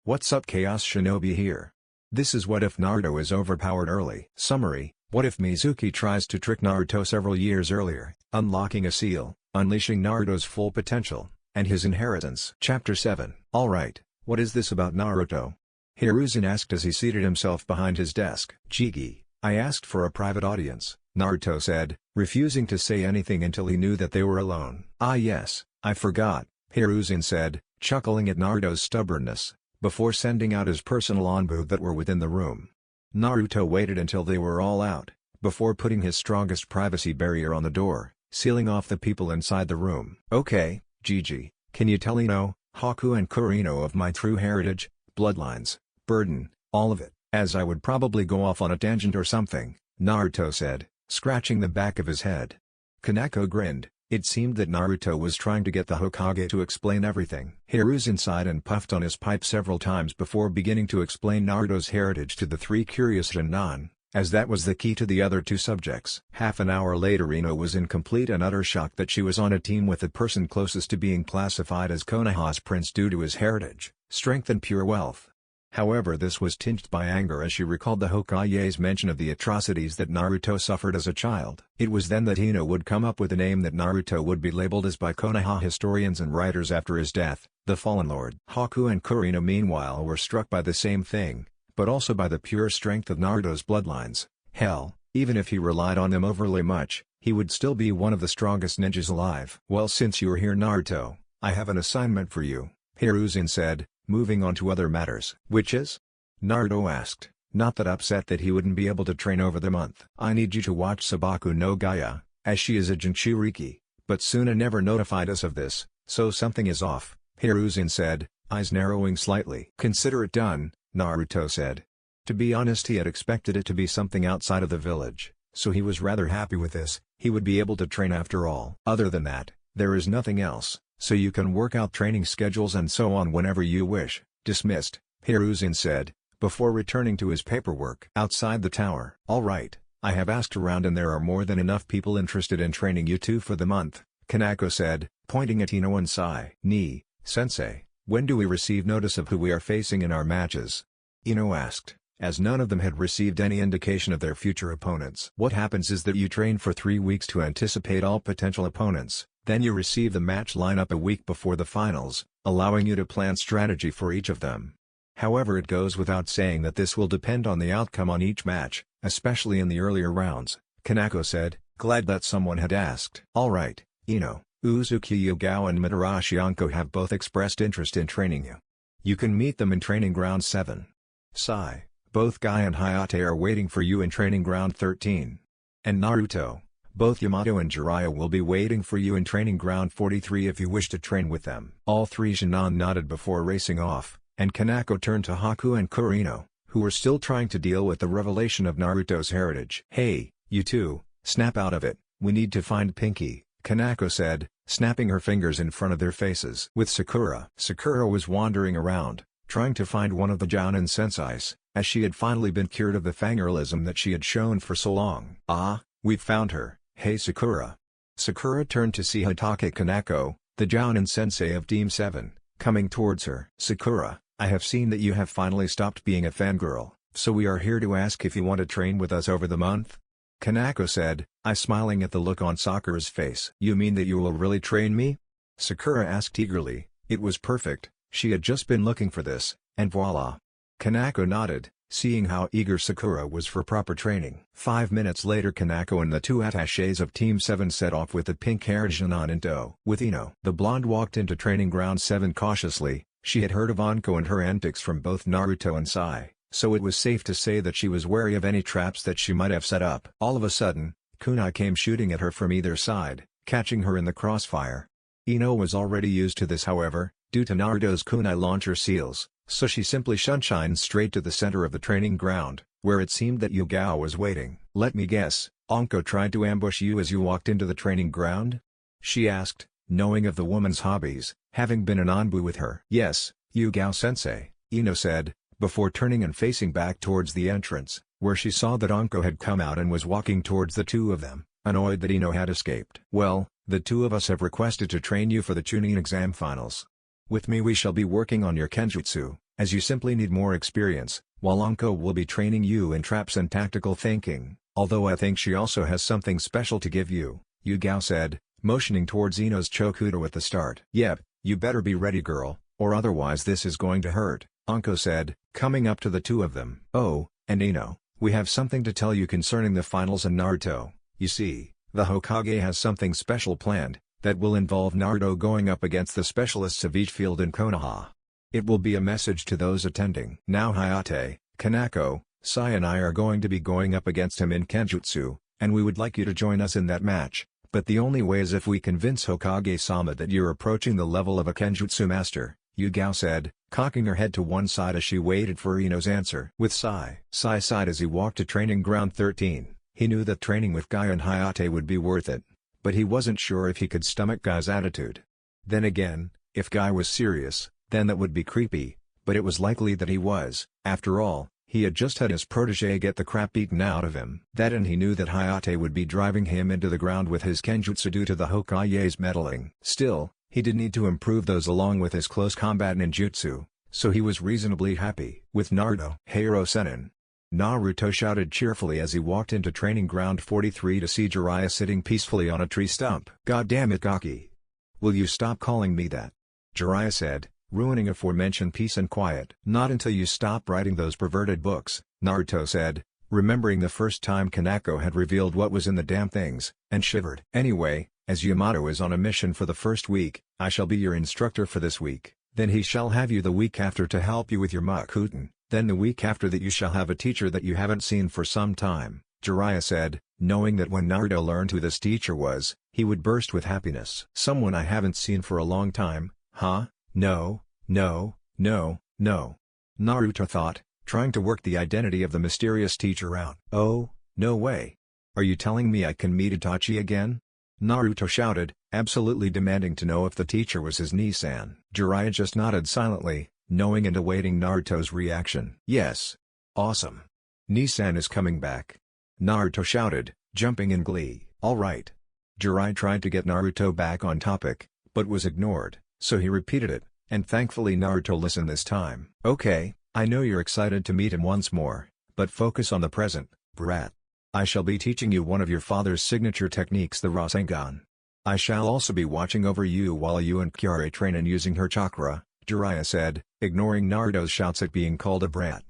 What's up, Chaos Shinobi here. This is What If Naruto is Overpowered Early. Summary: What if Mizuki tries to trick Naruto several years earlier, unlocking a seal, unleashing Naruto's full potential, and his inheritance? Chapter 7. Alright, what is this about Naruto? Hiruzen asked as he seated himself behind his desk. Jigi, I asked for a private audience, Naruto said, refusing to say anything until he knew that they were alone. Ah yes, I forgot, Hiruzen said, chuckling at Naruto's stubbornness, before sending out his personal envoy that were within the room. Naruto waited until they were all out, before putting his strongest privacy barrier on the door, sealing off the people inside the room. Okay, Gigi, can you tell Ino, Haku and Kurino of my true heritage, bloodlines, burden, all of it, as I would probably go off on a tangent or something, Naruto said, scratching the back of his head. Kanako grinned. It seemed that Naruto was trying to get the Hokage to explain everything. Hiruzen sighed and puffed on his pipe several times before beginning to explain Naruto's heritage to the three curious Rinnan, as that was the key to the other two subjects. Half an hour later, Ino was in complete and utter shock that she was on a team with the person closest to being classified as Konoha's prince due to his heritage, strength and pure wealth. However, this was tinged by anger as she recalled the Hokage's mention of the atrocities that Naruto suffered as a child. It was then that Ino would come up with a name that Naruto would be labeled as by Konoha historians and writers after his death, the Fallen Lord. Haku and Kurino meanwhile were struck by the same thing, but also by the pure strength of Naruto's bloodlines. Hell, even if he relied on them overly much, he would still be one of the strongest ninjas alive. Well, since you're here, Naruto, I have an assignment for you, Hiruzen said, moving on to other matters. Which is? Naruto asked, not that upset that he wouldn't be able to train over the month. I need you to watch Sabaku no Gaia, as she is a Jinchuriki, but Suna never notified us of this, so something is off, Hiruzen said, eyes narrowing slightly. Consider it done, Naruto said. To be honest, he had expected it to be something outside of the village, so he was rather happy with this. He would be able to train after all. Other than that, there is nothing else. So you can work out training schedules and so on whenever you wish. Dismissed, Hiruzen said, before returning to his paperwork. Outside the tower. Alright, I have asked around and there are more than enough people interested in training you two for the month, Kanako said, pointing at Ino and Sai. Ni, sensei, when do we receive notice of who we are facing in our matches? Ino asked, as none of them had received any indication of their future opponents. What happens is that you train for 3 weeks to anticipate all potential opponents. Then you receive the match lineup a week before the finals, allowing you to plan strategy for each of them. However, it goes without saying that this will depend on the outcome on each match, especially in the earlier rounds, Kanako said, glad that someone had asked. Alright, Ino, Uzuki Yugao and Mitarashi Anko have both expressed interest in training you. You can meet them in Training Ground 7. Sai, both Guy and Hayate are waiting for you in Training Ground 13. And Naruto, both Yamato and Jiraiya will be waiting for you in Training Ground 43 if you wish to train with them. All three Shin'an nodded before racing off, and Kanako turned to Haku and Kurino, who were still trying to deal with the revelation of Naruto's heritage. Hey, you two, snap out of it, we need to find Pinky, Kanako said, snapping her fingers in front of their faces. With Sakura. Sakura was wandering around, trying to find one of the Jounin senseis, as she had finally been cured of the fangirlism that she had shown for so long. Ah, we've found her. Hey Sakura. Sakura turned to see Hatake Kanako, the Jounin sensei of Team 7, coming towards her. Sakura, I have seen that you have finally stopped being a fangirl, so we are here to ask if you want to train with us over the month? Kanako said, smiling at the look on Sakura's face. You mean that you will really train me? Sakura asked eagerly. It was perfect, she had just been looking for this, and voila. Kanako nodded, seeing how eager Sakura was for proper training. 5 minutes later, Kanako and the two attachés of Team 7 set off with the pink-haired Shin'an in tow. With Ino. The blonde walked into Training Ground 7 cautiously. She had heard of Anko and her antics from both Naruto and Sai, so it was safe to say that she was wary of any traps that she might have set up. All of a sudden, kunai came shooting at her from either side, catching her in the crossfire. Ino was already used to this, however, due to Naruto's kunai launcher seals. So she simply shunshined straight to the center of the training ground, where it seemed that Yugao was waiting. Let me guess, Anko tried to ambush you as you walked into the training ground? She asked, knowing of the woman's hobbies, having been an onbu with her. Yes, Yugao-sensei, Ino said, before turning and facing back towards the entrance, where she saw that Anko had come out and was walking towards the two of them, annoyed that Ino had escaped. Well, the two of us have requested to train you for the Chunin exam finals. With me we shall be working on your kenjutsu, as you simply need more experience, while Anko will be training you in traps and tactical thinking, although I think she also has something special to give you, Yugao said, motioning towards Ino's Chokudo at the start. Yep, you better be ready girl, or otherwise this is going to hurt, Anko said, coming up to the two of them. Oh, and Ino, we have something to tell you concerning the finals in Naruto. You see, the Hokage has something special planned, that will involve Naruto going up against the specialists of each field in Konoha. It will be a message to those attending. Now Hayate, Kanako, Sai and I are going to be going up against him in Kenjutsu, and we would like you to join us in that match, but the only way is if we convince Hokage-sama that you're approaching the level of a Kenjutsu master, Yugao said, cocking her head to one side as she waited for Ino's answer. With Sai sighed as he walked to training ground 13, he knew that training with Guy and Hayate would be worth it, but he wasn't sure if he could stomach Guy's attitude. Then again, if Guy was serious, then that would be creepy, but it was likely that he was. After all, he had just had his protege get the crap beaten out of him. That, and he knew that Hayate would be driving him into the ground with his Kenjutsu due to the Hokage's meddling. Still, he did need to improve those along with his close combat ninjutsu, so he was reasonably happy. With Naruto, Heiro Senin, Naruto shouted cheerfully as he walked into training ground 43 to see Jiraiya sitting peacefully on a tree stump. God damn it Gaki! Will you stop calling me that? Jiraiya said, ruining aforementioned peace and quiet. Not until you stop writing those perverted books, Naruto said, remembering the first time Kanako had revealed what was in the damn things, and shivered. Anyway, as Yamato is on a mission for the first week, I shall be your instructor for this week, then he shall have you the week after to help you with your Makuten, then the week after that you shall have a teacher that you haven't seen for some time, Jiraiya said, knowing that when Naruto learned who this teacher was, he would burst with happiness. Someone I haven't seen for a long time, huh? No, no, no, no. Naruto thought, trying to work the identity of the mysterious teacher out. Oh, no way. Are you telling me I can meet Itachi again? Naruto shouted, absolutely demanding to know if the teacher was his Nissan. Jiraiya just nodded silently, knowing and awaiting Naruto's reaction. Yes. Awesome. Nissan is coming back. Naruto shouted, jumping in glee. Alright. Jiraiya tried to get Naruto back on topic, but was ignored, so he repeated it, and thankfully Naruto listened this time. Okay, I know you're excited to meet him once more, but focus on the present, brat. I shall be teaching you one of your father's signature techniques, the Rasengan. I shall also be watching over you while you and Kyare train in using her chakra, Jiraiya said, ignoring Naruto's shouts at being called a brat.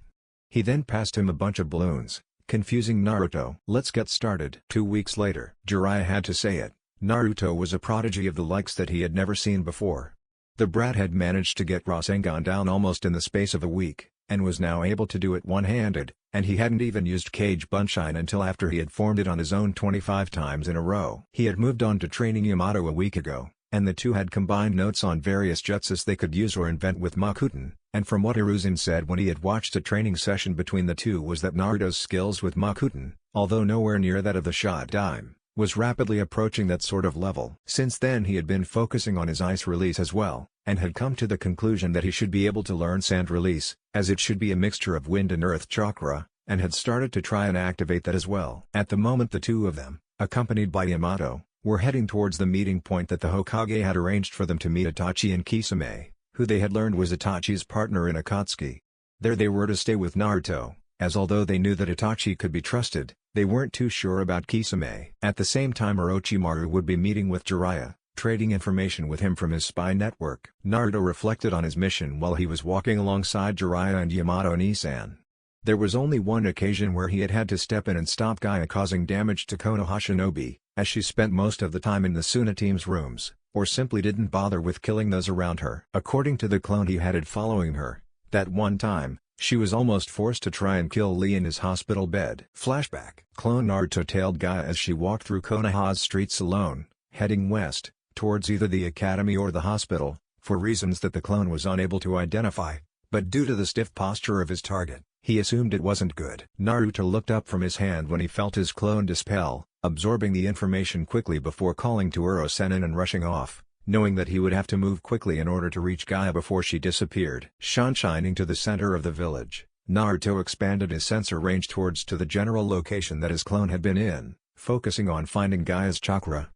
He then passed him a bunch of balloons, confusing Naruto. Let's get started. 2 weeks later. Jiraiya had to say it, Naruto was a prodigy of the likes that he had never seen before. The brat had managed to get Rasengan down almost in the space of a week, and was now able to do it one-handed, and he hadn't even used Cage Bunshine until after he had formed it on his own 25 times in a row. He had moved on to training Yamato a week ago, and the two had combined notes on various jutsus they could use or invent with Makuten, and from what Hiruzen said when he had watched a training session between the two was that Naruto's skills with Makuten, although nowhere near that of the Shot-Dime, was rapidly approaching that sort of level. Since then he had been focusing on his ice release as well, and had come to the conclusion that he should be able to learn sand release, as it should be a mixture of wind and earth chakra, and had started to try and activate that as well. At the moment the two of them, accompanied by Yamato, were heading towards the meeting point that the Hokage had arranged for them to meet Itachi and Kisame, who they had learned was Itachi's partner in Akatsuki. There they were to stay with Naruto, as although they knew that Itachi could be trusted, they weren't too sure about Kisame. At the same time Orochimaru would be meeting with Jiraiya, trading information with him from his spy network. Naruto reflected on his mission while he was walking alongside Jiraiya and Yamato Nissan. There was only one occasion where he had had to step in and stop Gaia causing damage to Konoha Shinobi, as she spent most of the time in the Suna team's rooms, or simply didn't bother with killing those around her. According to the clone he had following her, that one time, she was almost forced to try and kill Lee in his hospital bed. Flashback. Clone Naruto tailed Gaia as she walked through Konoha's streets alone, heading west, towards either the academy or the hospital, for reasons that the clone was unable to identify, but due to the stiff posture of his target, he assumed it wasn't good. Naruto looked up from his hand when he felt his clone dispel, absorbing the information quickly before calling to Uro-Senin and rushing off, knowing that he would have to move quickly in order to reach Gaia before she disappeared. Shining to the center of the village, Naruto expanded his sensor range towards to the general location that his clone had been in, focusing on finding Gaia's chakra.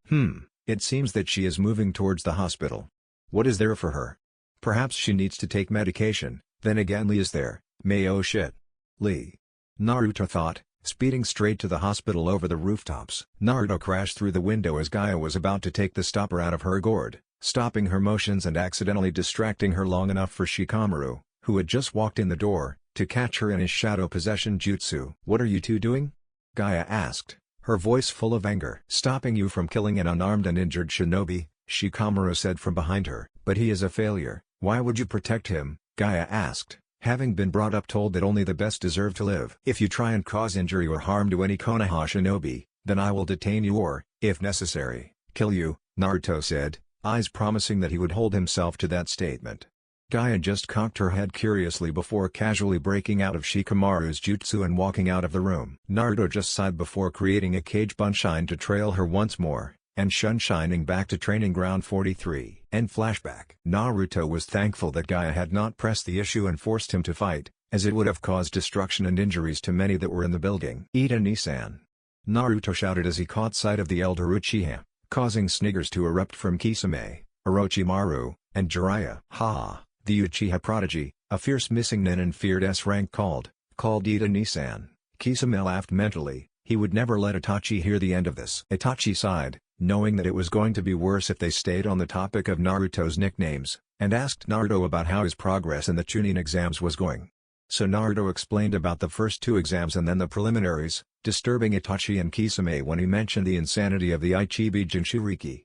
It seems that she is moving towards the hospital. What is there for her? Perhaps she needs to take medication, Then again Lee is there, oh shit. Lee. Naruto thought, speeding straight to the hospital over the rooftops. Naruto crashed through the window as Gaia was about to take the stopper out of her gourd, stopping her motions and accidentally distracting her long enough for Shikamaru, who had just walked in the door, to catch her in his shadow possession jutsu. "What are you two doing?" Gaia asked, her voice full of anger. "Stopping you from killing an unarmed and injured shinobi," Shikamaru said from behind her. "But he is a failure, why would you protect him?" Gaia asked, having been brought up told that only the best deserve to live. "If you try and cause injury or harm to any Konoha shinobi, then I will detain you or, if necessary, kill you," Naruto said, eyes promising that he would hold himself to that statement. Gaia just cocked her head curiously before casually breaking out of Shikamaru's jutsu and walking out of the room. Naruto just sighed before creating a cage Bunshine to trail her once more, and shining back to Training Ground 43. End flashback. Naruto was thankful that Gaia had not pressed the issue and forced him to fight, as it would have caused destruction and injuries to many that were in the building. "Ida-ni-san!" Naruto shouted as he caught sight of the elder Uchiha, causing sniggers to erupt from Kisame, Orochimaru, and Jiraiya. "Ha!" The Uchiha prodigy, a fierce missing nin and feared S-rank called Ida-ni-san. Kisame laughed mentally, he would never let Itachi hear the end of this. Itachi sighed, knowing that it was going to be worse if they stayed on the topic of Naruto's nicknames, and asked Naruto about how his progress in the Chunin exams was going. So Naruto explained about the first two exams and then the preliminaries, disturbing Itachi and Kisame when he mentioned the insanity of the Ichibi Jinchuriki.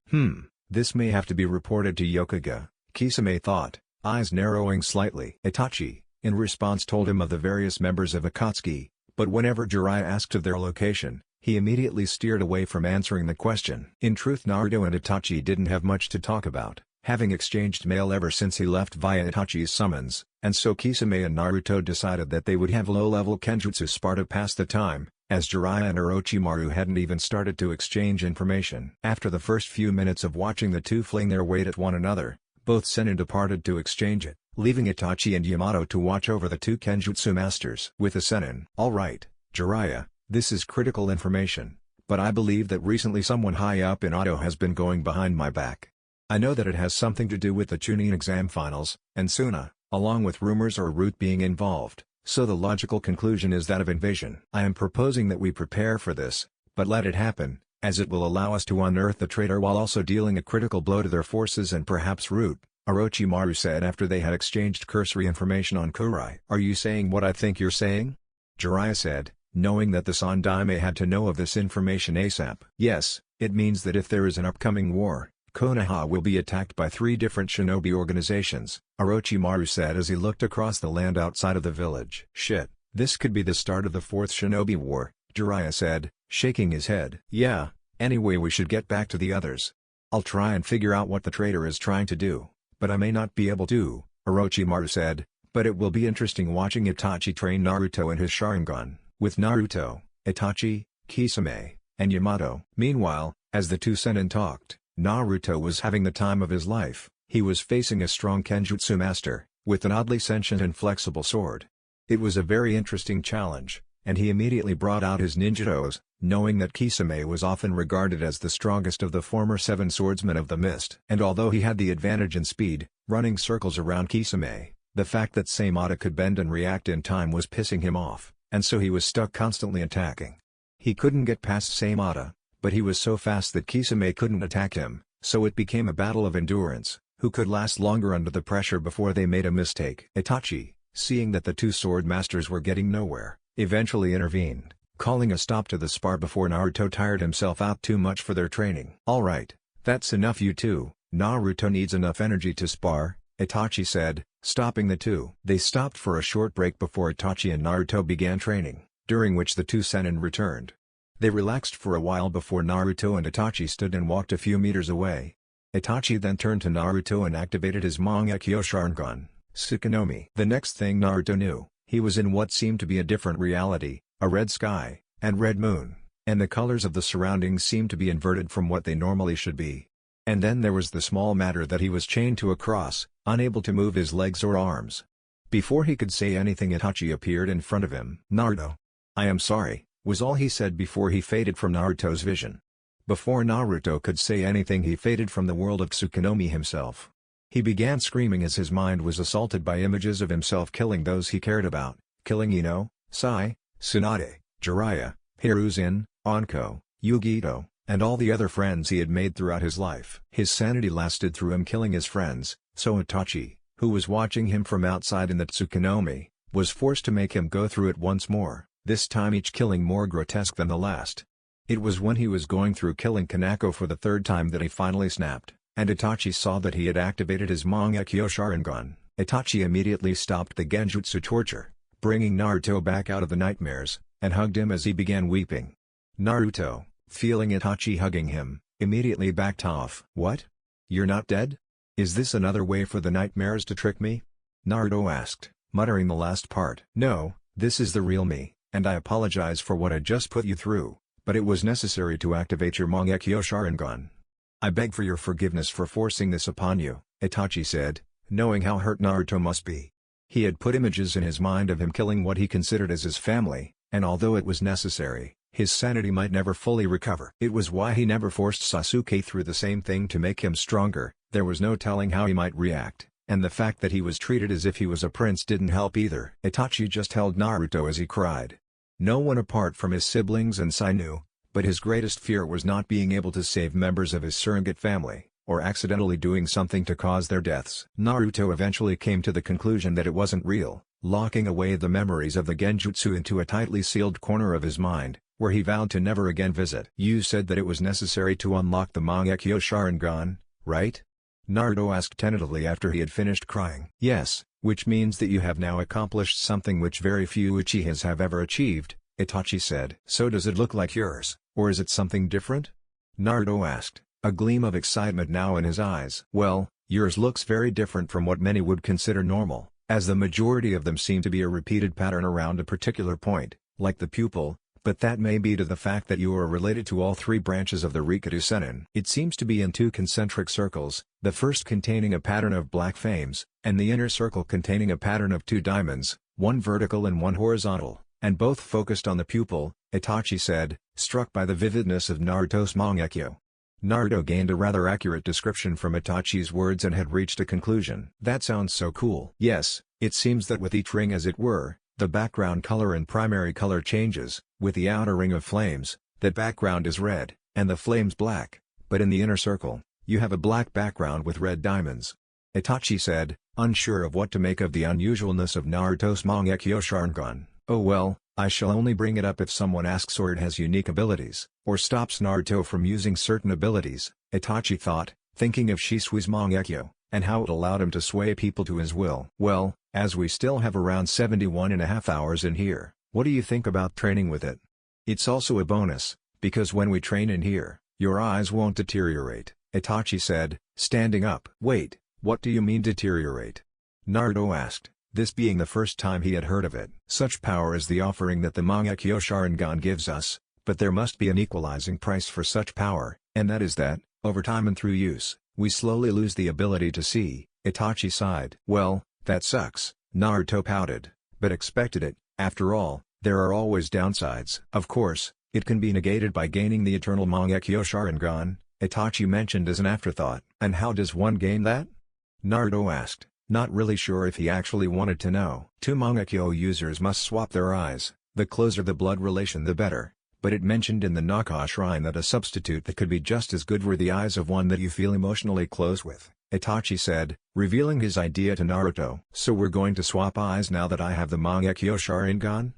This may have to be reported to Yokoga, Kisame thought, eyes narrowing slightly. Itachi, in response told him of the various members of Akatsuki, but whenever Jiraiya asked of their location, he immediately steered away from answering the question. In truth, Naruto and Itachi didn't have much to talk about, having exchanged mail ever since he left via Itachi's summons, and so Kisame and Naruto decided that they would have low-level Kenjutsu spar to pass the time, as Jiraiya and Orochimaru hadn't even started to exchange information. After the first few minutes of watching the two fling their weight at one another, both Sennin departed to exchange it, leaving Itachi and Yamato to watch over the two Kenjutsu masters. With a Sennin. "Alright, Jiraiya, this is critical information, but I believe that recently someone high up in Auto has been going behind my back. I know that it has something to do with the Chunin exam finals, and Suna, along with rumors or Root being involved, so the logical conclusion is that of invasion. I am proposing that we prepare for this, but let it happen, as it will allow us to unearth the traitor while also dealing a critical blow to their forces and perhaps Root," Orochimaru said after they had exchanged cursory information on Kurai. "Are you saying what I think you're saying?" Jiraiya said, knowing that the Sandaime had to know of this information ASAP. "Yes, it means that if there is an upcoming war, Konoha will be attacked by 3 different shinobi organizations," Orochimaru said as he looked across the land outside of the village. "Shit, this could be the start of the 4th shinobi war," Jiraiya said, shaking his head. "Yeah, anyway we should get back to the others. I'll try and figure out what the traitor is trying to do, but I may not be able to," Orochimaru said, "but it will be interesting watching Itachi train Naruto and his Sharingan, with Naruto, Itachi, Kisame, and Yamato." Meanwhile, as the two Sennin talked, Naruto was having the time of his life. He was facing a strong Kenjutsu master, with an oddly sentient and flexible sword. It was a very interesting challenge, and he immediately brought out his ninjatos, knowing that Kisame was often regarded as the strongest of the former 7 swordsmen of the mist. And although he had the advantage in speed, running circles around Kisame, the fact that Saimata could bend and react in time was pissing him off, and so he was stuck constantly attacking. He couldn't get past Saimata, but he was so fast that Kisame couldn't attack him, so it became a battle of endurance, who could last longer under the pressure before they made a mistake. Itachi, seeing that the two sword masters were getting nowhere, eventually intervened, calling a stop to the spar before Naruto tired himself out too much for their training. "Alright, that's enough you two, Naruto needs enough energy to spar," Itachi said, stopping the two. They stopped for a short break before Itachi and Naruto began training, during which the two Sennin returned. They relaxed for a while before Naruto and Itachi stood and walked a few meters away. Itachi then turned to Naruto and activated his Mangekyo Sharingan, Tsukunomi. The next thing Naruto knew, he was in what seemed to be a different reality, a red sky, and red moon, and the colors of the surroundings seemed to be inverted from what they normally should be. And then there was the small matter that he was chained to a cross, unable to move his legs or arms. Before he could say anything, Itachi appeared in front of him. "Naruto, I am sorry," was all he said before he faded from Naruto's vision. Before Naruto could say anything, he faded from the world of Tsukunomi himself. He began screaming as his mind was assaulted by images of himself killing those he cared about, killing Ino, Sai, Tsunade, Jiraiya, Hiruzen, Anko, Yugito, and all the other friends he had made throughout his life. His sanity lasted through him killing his friends, so Itachi, who was watching him from outside in the Tsukunomi, was forced to make him go through it once more, this time each killing more grotesque than the last. It was when he was going through killing Kanako for the third time that he finally snapped, and Itachi saw that he had activated his Mangekyo Sharingan. Itachi immediately stopped the Genjutsu torture, bringing Naruto back out of the nightmares, and hugged him as he began weeping. Naruto, feeling Itachi hugging him, immediately backed off. "What? You're not dead? Is this another way for the nightmares to trick me?" Naruto asked, muttering the last part. "No, this is the real me, and I apologize for what I just put you through, but it was necessary to activate your Mangekyo Sharingan. I beg for your forgiveness for forcing this upon you," Itachi said, knowing how hurt Naruto must be. He had put images in his mind of him killing what he considered as his family, and although it was necessary, his sanity might never fully recover. It was why he never forced Sasuke through the same thing to make him stronger. There was no telling how he might react, and the fact that he was treated as if he was a prince didn't help either. Itachi just held Naruto as he cried. No one apart from his siblings and Sai knew, but his greatest fear was not being able to save members of his surrogate family, or accidentally doing something to cause their deaths. Naruto eventually came to the conclusion that it wasn't real, locking away the memories of the Genjutsu into a tightly sealed corner of his mind, where he vowed to never again visit. "You said that it was necessary to unlock the Mangekyo Sharingan, right?" Naruto asked tentatively after he had finished crying. "Yes, which means that you have now accomplished something which very few Uchihas have ever achieved," Itachi said. "So does it look like yours, or is it something different?" Naruto asked, a gleam of excitement now in his eyes. "Well, yours looks very different from what many would consider normal, as the majority of them seem to be a repeated pattern around a particular point, like the pupil, but that may be to the fact that you are related to all three branches of the Rikadu Sennin. It seems to be in two concentric circles, the first containing a pattern of black flames, and the inner circle containing a pattern of two diamonds, one vertical and one horizontal, and both focused on the pupil," Itachi said, struck by the vividness of Naruto's Mangekyo. Naruto gained a rather accurate description from Itachi's words and had reached a conclusion. "That sounds so cool." "Yes, it seems that with each ring as it were, the background color and primary color changes. With the outer ring of flames, that background is red, and the flames black, but in the inner circle, you have a black background with red diamonds," Itachi said, unsure of what to make of the unusualness of Naruto's Mangekyo Sharingan. "Oh well, I shall only bring it up if someone asks or it has unique abilities, or stops Naruto from using certain abilities," Itachi thought, thinking of Shisui's Mangekyo, and how it allowed him to sway people to his will. "Well, as we still have around 71.5 hours in here, what do you think about training with it? It's also a bonus, because when we train in here, your eyes won't deteriorate," Itachi said, standing up. "Wait, what do you mean deteriorate?" Naruto asked, this being the first time he had heard of it. "Such power is the offering that the Mangekyo Sharingan gives us, but there must be an equalizing price for such power, and that is that, over time and through use, we slowly lose the ability to see," Itachi sighed. "Well, that sucks," Naruto pouted, but expected it. After all, there are always downsides. "Of course, it can be negated by gaining the eternal Mangekyo Sharingan," Itachi mentioned as an afterthought. "And how does one gain that?" Naruto asked, not really sure if he actually wanted to know. "Two Mangekyo users must swap their eyes, the closer the blood relation the better, but it mentioned in the Naka shrine that a substitute that could be just as good were the eyes of one that you feel emotionally close with," Itachi said, revealing his idea to Naruto. "So we're going to swap eyes now that I have the Mangekyo Sharingan?"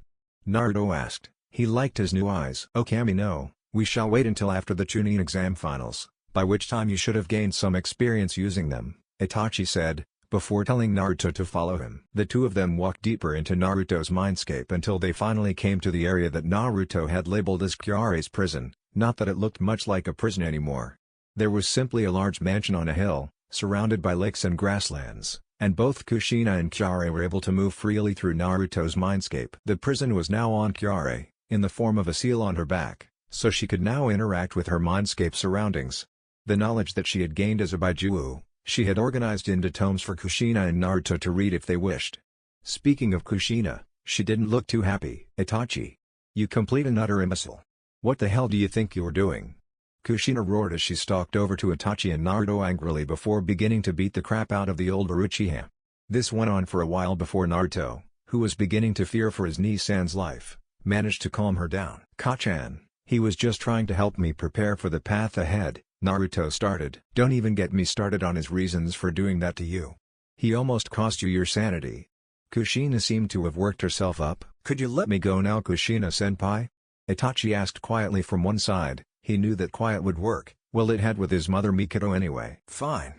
Naruto asked. He liked his new eyes. "Oh Kami, no, we shall wait until after the Chunin exam finals, by which time you should have gained some experience using them," Itachi said, before telling Naruto to follow him. The two of them walked deeper into Naruto's mindscape until they finally came to the area that Naruto had labeled as Kyare's prison, not that it looked much like a prison anymore. There was simply a large mansion on a hill, surrounded by lakes and grasslands, and both Kushina and Kyare were able to move freely through Naruto's mindscape. The prison was now on Kyare, in the form of a seal on her back, so she could now interact with her mindscape surroundings. The knowledge that she had gained as a Baijuo, she had organized into tomes for Kushina and Naruto to read if they wished. Speaking of Kushina, she didn't look too happy. "Itachi, you complete and utter imbecile. What the hell do you think you're doing?" Kushina roared as she stalked over to Itachi and Naruto angrily before beginning to beat the crap out of the old Uchiha. This went on for a while before Naruto, who was beginning to fear for his Nisan's life, managed to calm her down. "Kachan, he was just trying to help me prepare for the path ahead," Naruto started. "Don't even get me started on his reasons for doing that to you. He almost cost you your sanity." Kushina seemed to have worked herself up. "Could you let me go now, Kushina-senpai?" Itachi asked quietly from one side. He knew that quiet would work. Well, it had with his mother Mikado anyway. "Fine.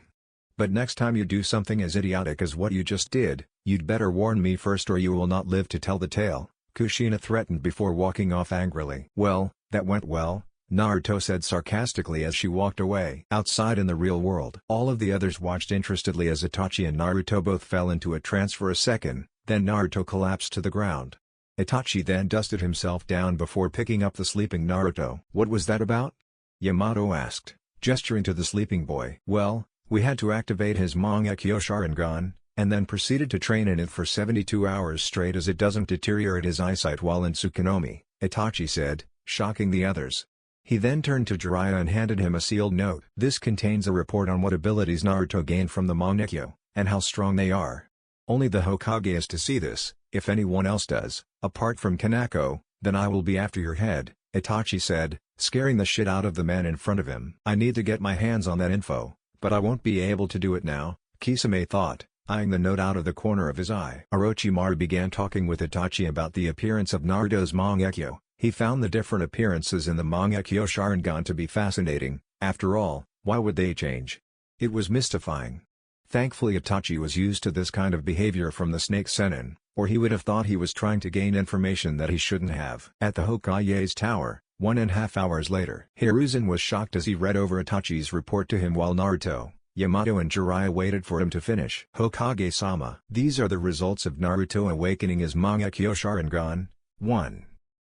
But next time you do something as idiotic as what you just did, you'd better warn me first or you will not live to tell the tale," Kushina threatened before walking off angrily. "Well, that went well," Naruto said sarcastically as she walked away. Outside in the real world, all of the others watched interestedly as Itachi and Naruto both fell into a trance for a second, then Naruto collapsed to the ground. Itachi then dusted himself down before picking up the sleeping Naruto. "What was that about?" Yamato asked, gesturing to the sleeping boy. "Well, we had to activate his Mangekyo Sharingan, and then proceeded to train in it for 72 hours straight as it doesn't deteriorate his eyesight while in Tsukunomi," Itachi said, shocking the others. He then turned to Jiraiya and handed him a sealed note. "This contains a report on what abilities Naruto gained from the Mangekyo, and how strong they are. Only the Hokage is to see this. If anyone else does, apart from Kanako, then I will be after your head," Itachi said, scaring the shit out of the man in front of him. "I need to get my hands on that info, but I won't be able to do it now," Kisame thought, eyeing the note out of the corner of his eye. Orochimaru began talking with Itachi about the appearance of Naruto's Mangekyo. He found the different appearances in the Mangekyo Sharingan to be fascinating. After all, why would they change? It was mystifying. Thankfully Itachi was used to this kind of behavior from the Snake Sennin, or he would have thought he was trying to gain information that he shouldn't have. At the Hokage's tower, 1.5 hours later, Hiruzen was shocked as he read over Itachi's report to him while Naruto, Yamato and Jiraiya waited for him to finish. "Hokage-sama, these are the results of Naruto awakening his Mangekyo Sharingan. 1.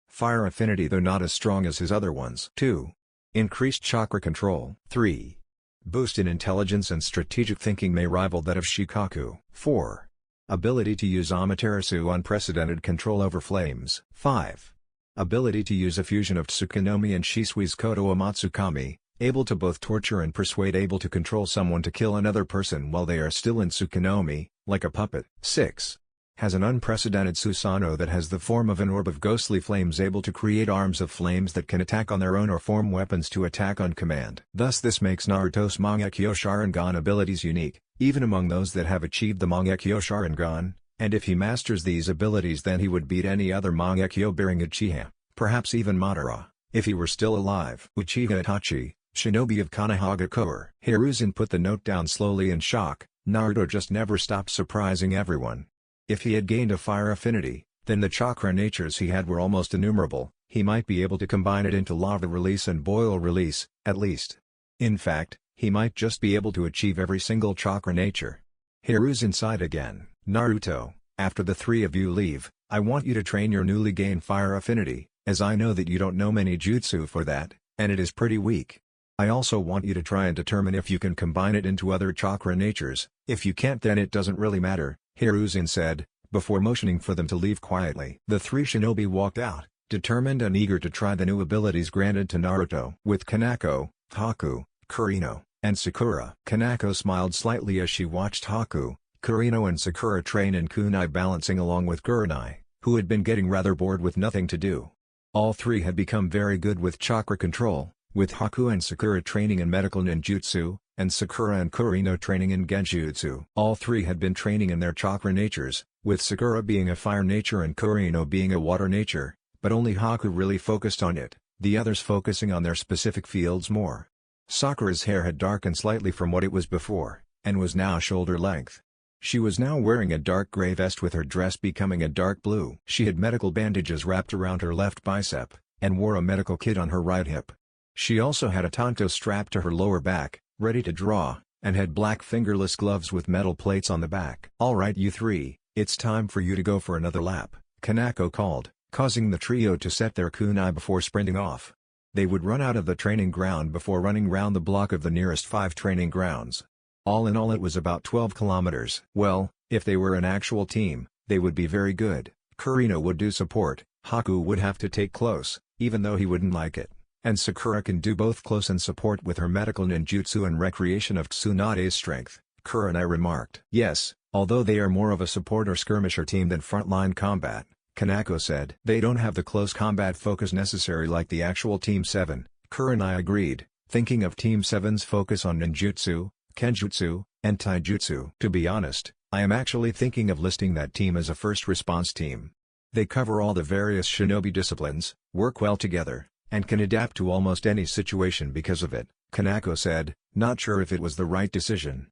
Fire affinity though not as strong as his other ones. 2. Increased chakra control. 3. Boost in intelligence and strategic thinking may rival that of Shikaku. 4. Ability to use Amaterasu unprecedented control over flames. 5. Ability to use a fusion of Tsukunomi and Shisui's Koto Amatsukami, able to both torture and persuade, able to control someone to kill another person while they are still in Tsukunomi, like a puppet. 6. Has an unprecedented Susanoo that has the form of an orb of ghostly flames, able to create arms of flames that can attack on their own or form weapons to attack on command. Thus this makes Naruto's Mangekyo Sharingan abilities unique, even among those that have achieved the Mangekyo Sharingan, and if he masters these abilities then he would beat any other Mangekyo bearing Uchiha, perhaps even Madara, if he were still alive. Uchiha Itachi, Shinobi of Konohagakure. Hiruzen put the note down slowly in shock. Naruto just never stopped surprising everyone. If he had gained a fire affinity, then the chakra natures he had were almost innumerable. He might be able to combine it into lava release and boil release, at least. In fact, he might just be able to achieve every single chakra nature. Hiruzen sighed again. "Naruto, after the three of you leave, I want you to train your newly gained fire affinity, as I know that you don't know many jutsu for that, and it is pretty weak. I also want you to try and determine if you can combine it into other chakra natures. If you can't then it doesn't really matter," Hiruzen said, before motioning for them to leave quietly. The three shinobi walked out, determined and eager to try the new abilities granted to Naruto. With Kanako, Haku, Kurino, and Sakura. Kanako smiled slightly as she watched Haku, Kurino and Sakura train in kunai balancing along with Kurenai, who had been getting rather bored with nothing to do. All three had become very good with chakra control, with Haku and Sakura training in medical ninjutsu, and Sakura and Kurino training in genjutsu. All three had been training in their chakra natures, with Sakura being a fire nature and Kurino being a water nature, but only Haku really focused on it, the others focusing on their specific fields more. Sakura's hair had darkened slightly from what it was before, and was now shoulder length. She was now wearing a dark gray vest with her dress becoming a dark blue. She had medical bandages wrapped around her left bicep, and wore a medical kit on her right hip. She also had a tanto strapped to her lower back, ready to draw, and had black fingerless gloves with metal plates on the back. "Alright you three, it's time for you to go for another lap," Kanako called, causing the trio to set their kunai before sprinting off. They would run out of the training ground before running round the block of the nearest 5 training grounds. All in all it was about 12 kilometers. Well, if they were an actual team, they would be very good. Kurino would do support, Haku would have to take close, even though he wouldn't like it. And Sakura can do both close and support with her medical ninjutsu and recreation of Tsunade's strength, Kurenai remarked. Yes, although they are more of a support or skirmisher team than frontline combat, Kanako said. They don't have the close combat focus necessary like the actual Team 7, Kurenai agreed, thinking of Team 7's focus on ninjutsu, kenjutsu, and taijutsu. To be honest, I am actually thinking of listing that team as a first response team. They cover all the various shinobi disciplines, work well together, and can adapt to almost any situation because of it, Kanako said, not sure if it was the right decision.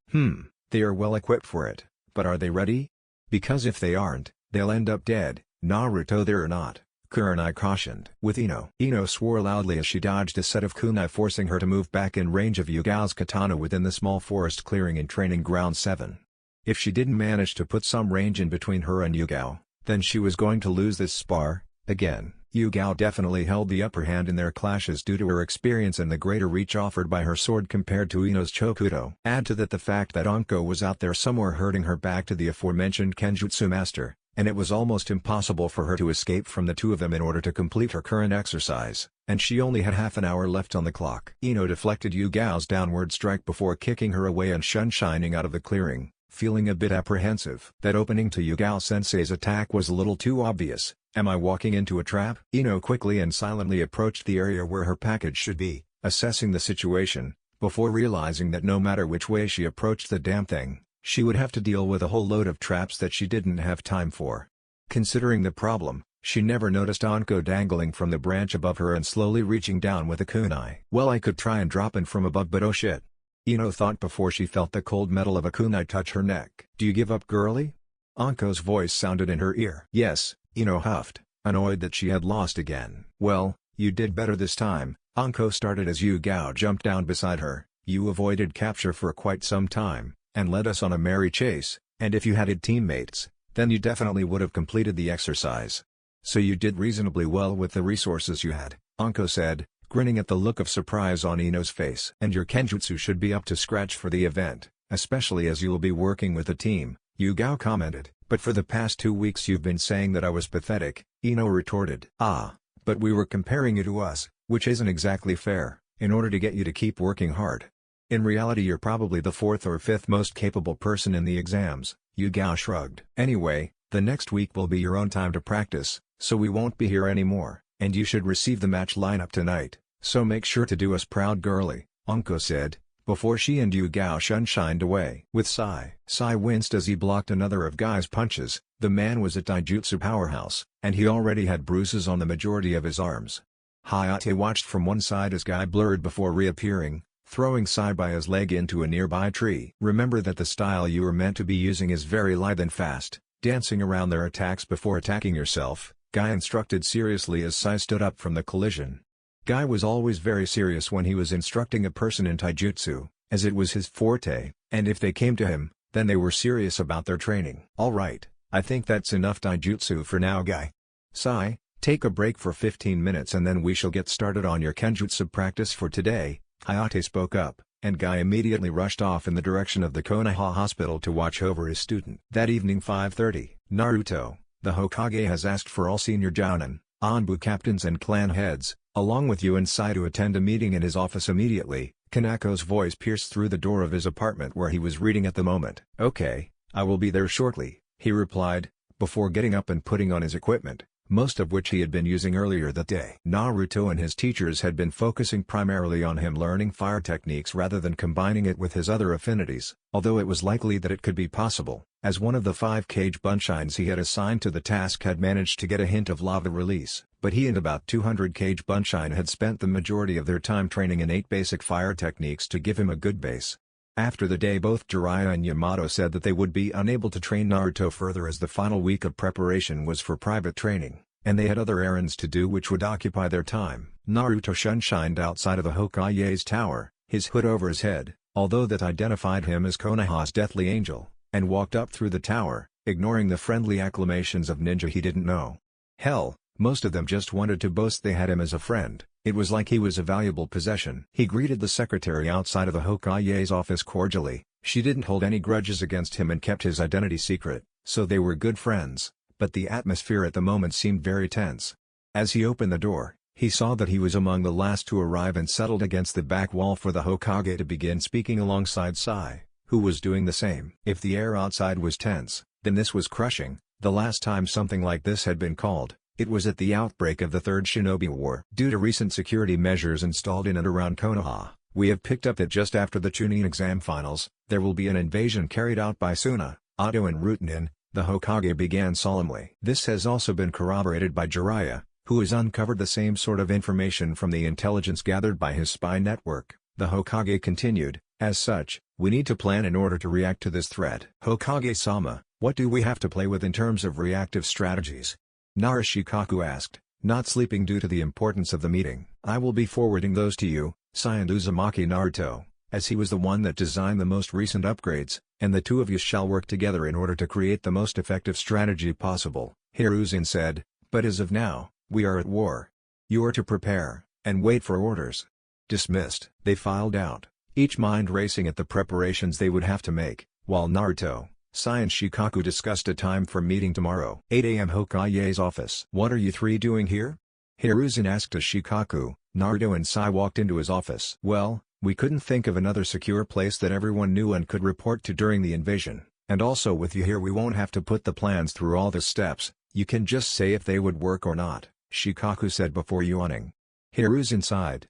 They are well equipped for it, but are they ready? Because if they aren't, they'll end up dead. Naruto there or not, Kurenai cautioned. With Ino swore loudly as she dodged a set of kunai forcing her to move back in range of Yugao's katana within the small forest clearing in Training Ground 7. If she didn't manage to put some range in between her and Yugao, then she was going to lose this spar. Again, Yugao definitely held the upper hand in their clashes due to her experience and the greater reach offered by her sword compared to Ino's chokudo. Add to that the fact that Anko was out there somewhere herding her back to the aforementioned Kenjutsu master, and it was almost impossible for her to escape from the two of them in order to complete her current exercise, and she only had half an hour left on the clock. Ino deflected Yugao's downward strike before kicking her away and shining out of the clearing, feeling a bit apprehensive. That opening to Yugao-sensei's attack was a little too obvious. Am I walking into a trap? Ino quickly and silently approached the area where her package should be, assessing the situation, before realizing that no matter which way she approached the damn thing, she would have to deal with a whole load of traps that she didn't have time for. Considering the problem, she never noticed Anko dangling from the branch above her and slowly reaching down with a kunai. Well, I could try and drop in from above, but oh shit. Ino thought before she felt the cold metal of a kunai touch her neck. Do you give up, girlie? Anko's voice sounded in her ear. Yes, Ino huffed, annoyed that she had lost again. Well, you did better this time, Anko started as Yugao jumped down beside her. You avoided capture for quite some time, and led us on a merry chase, and if you had teammates, then you definitely would have completed the exercise. So you did reasonably well with the resources you had, Anko said, grinning at the look of surprise on Ino's face. And your kenjutsu should be up to scratch for the event, especially as you will be working with a team, Yugao commented. But for the past 2 weeks you've been saying that I was pathetic, Ino retorted. Ah, but we were comparing you to us, which isn't exactly fair, in order to get you to keep working hard. In reality you're probably the 4th or 5th most capable person in the exams, Yugao shrugged. Anyway, the next week will be your own time to practice, so we won't be here anymore, and you should receive the match lineup tonight, so make sure to do us proud, girlie, Anko said, before she and Yugao shined away. With Sai winced as he blocked another of Guy's punches. The man was a taijutsu powerhouse, and he already had bruises on the majority of his arms. Hayate watched from one side as Guy blurred before reappearing, throwing Sai by his leg into a nearby tree. Remember that the style you are meant to be using is very lithe and fast, dancing around their attacks before attacking yourself, Guy instructed seriously as Sai stood up from the collision. Guy was always very serious when he was instructing a person in taijutsu, as it was his forte, and if they came to him, then they were serious about their training. Alright, I think that's enough taijutsu for now, Guy. Sai, take a break for 15 minutes and then we shall get started on your kenjutsu practice for today, Hayate spoke up, and Guy immediately rushed off in the direction of the Konoha hospital to watch over his student. That evening 5:30, Naruto, the Hokage has asked for all senior jounin, Anbu captains and clan heads, along with you and Sai to attend a meeting in his office immediately. Kanako's voice pierced through the door of his apartment where he was reading at the moment. Okay, I will be there shortly, he replied, before getting up and putting on his equipment, most of which he had been using earlier that day. Naruto and his teachers had been focusing primarily on him learning fire techniques rather than combining it with his other affinities, although it was likely that it could be possible, as one of the 5 cage bunshines he had assigned to the task had managed to get a hint of lava release, but he and about 200 cage bunshine had spent the majority of their time training in 8 basic fire techniques to give him a good base. After the day both Jiraiya and Yamato said that they would be unable to train Naruto further as the final week of preparation was for private training, and they had other errands to do which would occupy their time. Naruto shined outside of the Hokage's tower, his hood over his head, although that identified him as Konoha's deathly angel, and walked up through the tower, ignoring the friendly acclamations of ninja he didn't know. Hell, most of them just wanted to boast they had him as a friend. It was like he was a valuable possession. He greeted the secretary outside of the Hokage's office cordially. She didn't hold any grudges against him and kept his identity secret, so they were good friends, but the atmosphere at the moment seemed very tense. As he opened the door, He saw that he was among the last to arrive and settled against the back wall for the Hokage to begin speaking alongside Sai, who was doing the same. If the air outside was tense, then this was crushing. The last time something like this had been called, it was at the outbreak of the Third Shinobi War. Due to recent security measures installed in and around Konoha, we have picked up that just after the Chunin exam finals, there will be an invasion carried out by Suna, Ado and Rutenin, the Hokage began solemnly. This has also been corroborated by Jiraiya, who has uncovered the same sort of information from the intelligence gathered by his spy network. The Hokage continued, as such, we need to plan in order to react to this threat. Hokage-sama, what do we have to play with in terms of reactive strategies? Narashikaku asked, not sleeping due to the importance of the meeting. I will be forwarding those to you, Sai and Uzumaki Naruto, as he was the one that designed the most recent upgrades, and the two of you shall work together in order to create the most effective strategy possible. Hiruzen said, but as of now, we are at war. You are to prepare, and wait for orders. Dismissed. They filed out, each mind racing at the preparations they would have to make, while Naruto, Sai and Shikaku discussed a time for meeting tomorrow. 8 a.m. Hokage's office. What are you three doing here? Hiruzen asked as Shikaku, Naruto and Sai walked into his office. Well, we couldn't think of another secure place that everyone knew and could report to during the invasion, and also with you here we won't have to put the plans through all the steps, you can just say if they would work or not, Shikaku said before yawning. Hiruzen sighed.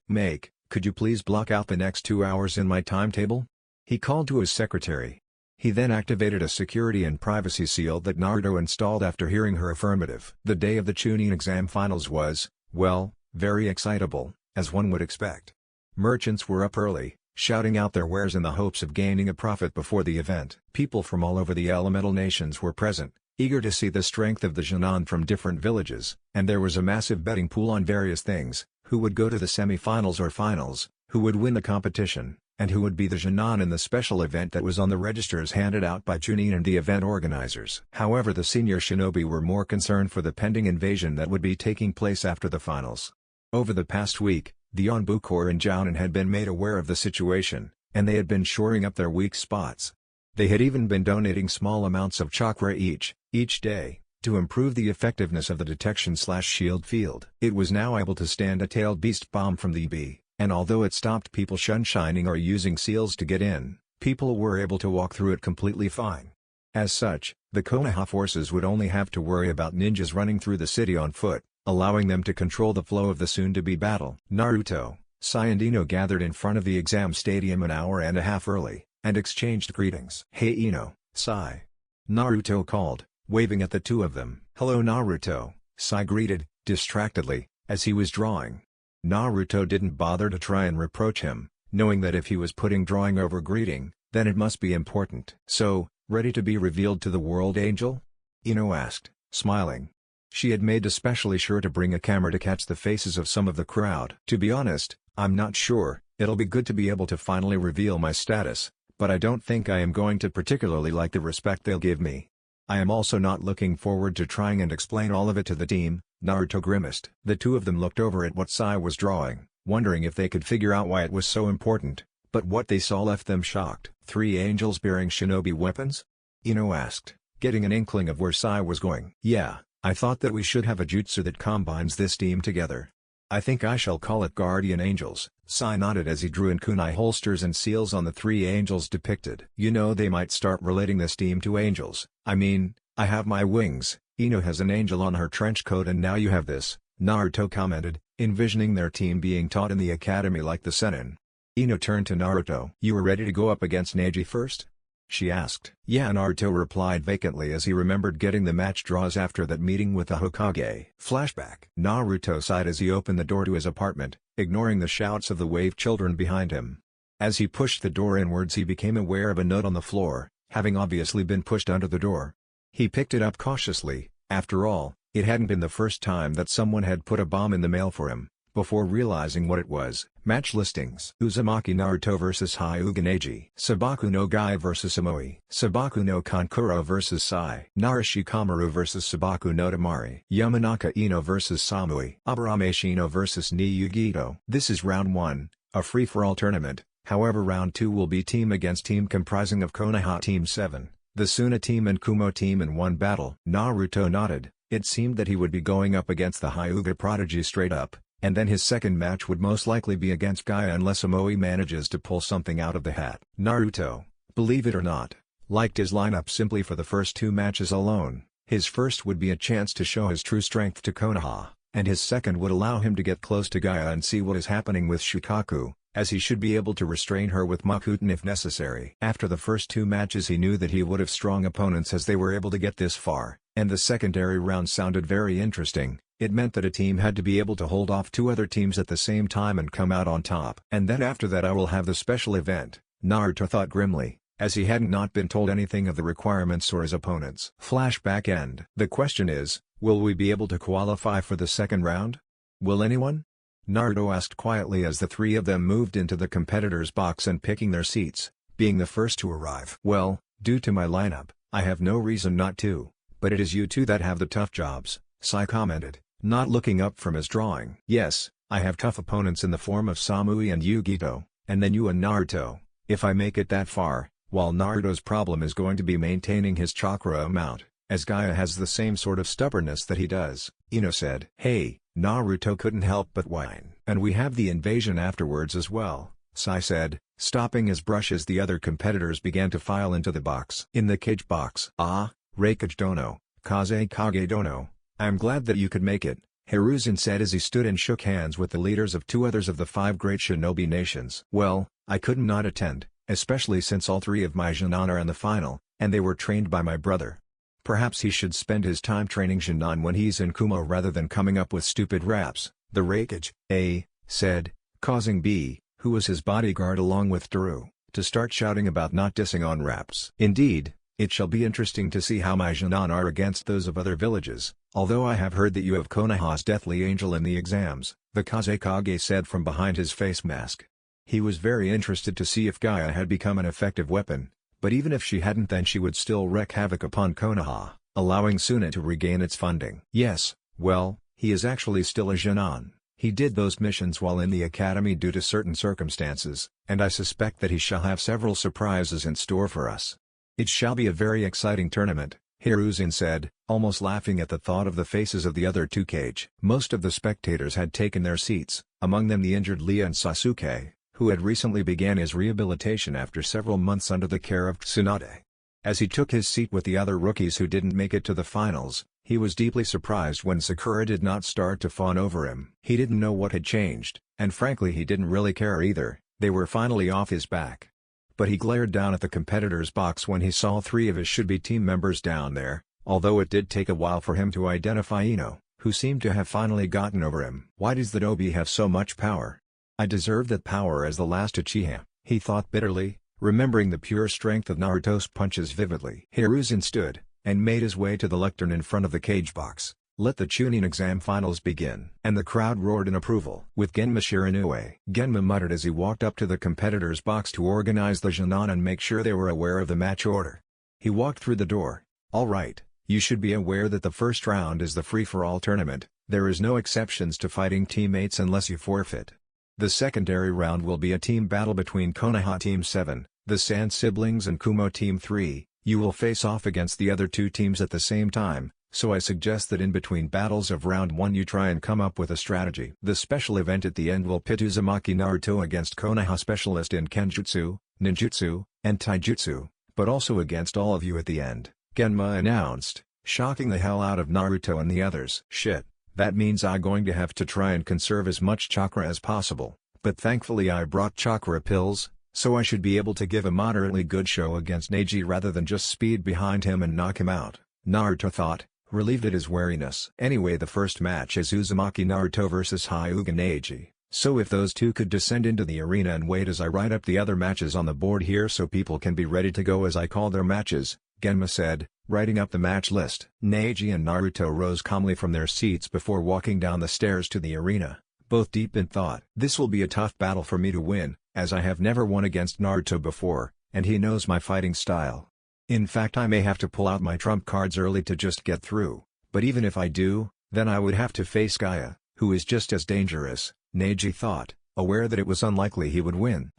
Could you please block out the next 2 hours in my timetable? He called to his secretary. He then activated a security and privacy seal that Naruto installed after hearing her affirmative. The day of the Chunin exam finals was, well, very excitable, as one would expect. Merchants were up early, shouting out their wares in the hopes of gaining a profit before the event. People from all over the elemental nations were present, eager to see the strength of the Genin from different villages, and there was a massive betting pool on various things, who would go to the semi-finals or finals, who would win the competition, and who would be the Genin in the special event that was on the registers handed out by Chunin and the event organizers. However, the senior shinobi were more concerned for the pending invasion that would be taking place after the finals. Over the past week, the Onbu Corps in Jounan had been made aware of the situation, and they had been shoring up their weak spots. They had even been donating small amounts of chakra each day, to improve the effectiveness of the detection/shield field. It was now able to stand a tailed beast bomb from the EB. And although it stopped people shining or using seals to get in, people were able to walk through it completely fine. As such, the Konoha forces would only have to worry about ninjas running through the city on foot, allowing them to control the flow of the soon-to-be battle. Naruto, Sai and Ino gathered in front of the exam stadium an hour and a half early, and exchanged greetings. Hey Ino, Sai. Naruto called, waving at the two of them. Hello Naruto, Sai greeted, distractedly, as he was drawing. Naruto didn't bother to try and reproach him, knowing that if he was putting drawing over greeting, then it must be important. So, ready to be revealed to the world, Angel? Ino asked, smiling. She had made especially sure to bring a camera to catch the faces of some of the crowd. To be honest, I'm not sure, it'll be good to be able to finally reveal my status, but I don't think I am going to particularly like the respect they'll give me. I am also not looking forward to trying and explain all of it to the team, Naruto grimaced. The two of them looked over at what Sai was drawing, wondering if they could figure out why it was so important, but what they saw left them shocked. 3 angels bearing shinobi weapons? Ino asked, getting an inkling of where Sai was going. Yeah, I thought that we should have a jutsu that combines this team together. I think I shall call it Guardian Angels. Sai nodded as he drew in kunai holsters and seals on the 3 angels depicted. You know, they might start relating this team to angels. I mean, I have my wings, Ino has an angel on her trench coat and now you have this, Naruto commented, envisioning their team being taught in the academy like the Sennin. Ino turned to Naruto. You were ready to go up against Neji first? She asked. Yeah, Naruto replied vacantly as he remembered getting the match draws after that meeting with the Hokage. Flashback. Naruto sighed as he opened the door to his apartment, ignoring the shouts of the wave children behind him. As he pushed the door inwards he became aware of a note on the floor, having obviously been pushed under the door. He picked it up cautiously. After all, it hadn't been the first time that someone had put a bomb in the mail for him, before realizing what it was. Match listings. Uzumaki Naruto vs Hyuga Neji. Sabaku no Gai vs Amoi. Sabaku no Kankuro vs Sai. Narashikamaru vs Sabaku no Tamari. Yamanaka Ino vs Samui. Abarameshi Ino vs Niyugito. This is round 1, a free-for-all tournament. However, round 2 will be team against team comprising of Konoha Team 7, the Suna team and Kumo team in one battle. Naruto nodded. It seemed that he would be going up against the Hyuga prodigy straight up, and then his second match would most likely be against Gaia unless Amoe manages to pull something out of the hat. Naruto, believe it or not, liked his lineup simply for the first 2 matches alone. His first would be a chance to show his true strength to Konoha, and his second would allow him to get close to Gaia and see what is happening with Shukaku, as he should be able to restrain her with Makuten if necessary. After the first 2 matches he knew that he would have strong opponents as they were able to get this far, and the secondary round sounded very interesting. It meant that a team had to be able to hold off 2 other teams at the same time and come out on top. And then after that I will have the special event, Naruto thought grimly, as he hadn't not been told anything of the requirements or his opponents. Flashback end. The question is, will we be able to qualify for the second round? Will anyone? Naruto asked quietly as the 3 of them moved into the competitors' box and picking their seats, being the first to arrive. Well, due to my lineup, I have no reason not to, but it is you two that have the tough jobs, Sai commented, not looking up from his drawing. Yes, I have tough opponents in the form of Samui and Yugito, and then you and Naruto, if I make it that far, while Naruto's problem is going to be maintaining his chakra amount, as Gaia has the same sort of stubbornness that he does, Ino said. Hey, Naruto couldn't help but whine. And we have the invasion afterwards as well, Sai said, stopping his brush as the other competitors began to file into the box. In the cage box. Ah, Reikage Dono, Kaze Kage Dono, I am glad that you could make it, Hiruzen said as he stood and shook hands with the leaders of 2 others of the 5 great shinobi nations. Well, I could not attend, especially since all 3 of my Genin are in the final, and they were trained by my brother. Perhaps he should spend his time training Genin when he's in Kumo rather than coming up with stupid raps, the Reikage, A, said, causing B, who was his bodyguard along with Daru, to start shouting about not dissing on raps. Indeed, it shall be interesting to see how my Genin are against those of other villages, although I have heard that you have Konoha's deathly angel in the exams, the Kazekage said from behind his face mask. He was very interested to see if Gaia had become an effective weapon, but even if she hadn't then she would still wreak havoc upon Konoha, allowing Suna to regain its funding. Yes, well, he is actually still a Genin. He did those missions while in the academy due to certain circumstances, and I suspect that he shall have several surprises in store for us. It shall be a very exciting tournament, Hiruzen said, almost laughing at the thought of the faces of the other 2 cage. Most of the spectators had taken their seats, among them the injured Lia and Sasuke, who had recently began his rehabilitation after several months under the care of Tsunade. As he took his seat with the other rookies who didn't make it to the finals, he was deeply surprised when Sakura did not start to fawn over him. He didn't know what had changed, and frankly he didn't really care either, they were finally off his back. But he glared down at the competitors' box when he saw 3 of his should-be team members down there, although it did take a while for him to identify Ino, who seemed to have finally gotten over him. Why does the Dobi have so much power? I deserve that power as the last Uchiha, he thought bitterly, remembering the pure strength of Naruto's punches vividly. Hiruzen stood, and made his way to the lectern in front of the cage box. Let the Chunin exam finals begin. And the crowd roared in approval. With Genma Shiranui. Genma muttered as he walked up to the competitors' box to organize the Genin and make sure they were aware of the match order. He walked through the door. All right, you should be aware that the first round is the free-for-all tournament, there is no exceptions to fighting teammates unless you forfeit. The secondary round will be a team battle between Konoha Team 7, the Sand Siblings and Kumo Team 3, you will face off against the other 2 teams at the same time. So I suggest that in between battles of round 1 you try and come up with a strategy. The special event at the end will pit Uzumaki Naruto against Konoha specialist in Kenjutsu, Ninjutsu, and Taijutsu, but also against all of you at the end, Genma announced, shocking the hell out of Naruto and the others. Shit, that means I'm going to have to try and conserve as much chakra as possible, but thankfully I brought chakra pills, so I should be able to give a moderately good show against Neji rather than just speed behind him and knock him out, Naruto thought, relieved at his wariness. Anyway, the first match is Uzumaki Naruto vs Hyuga Neji, so if those 2 could descend into the arena and wait as I write up the other matches on the board here so people can be ready to go as I call their matches, Genma said, writing up the match list. Neji and Naruto rose calmly from their seats before walking down the stairs to the arena, both deep in thought. This will be a tough battle for me to win, as I have never won against Naruto before, and he knows my fighting style. In fact, I may have to pull out my trump cards early to just get through, but even if I do, then I would have to face Gaia, who is just as dangerous, Neji thought, aware that it was unlikely he would win.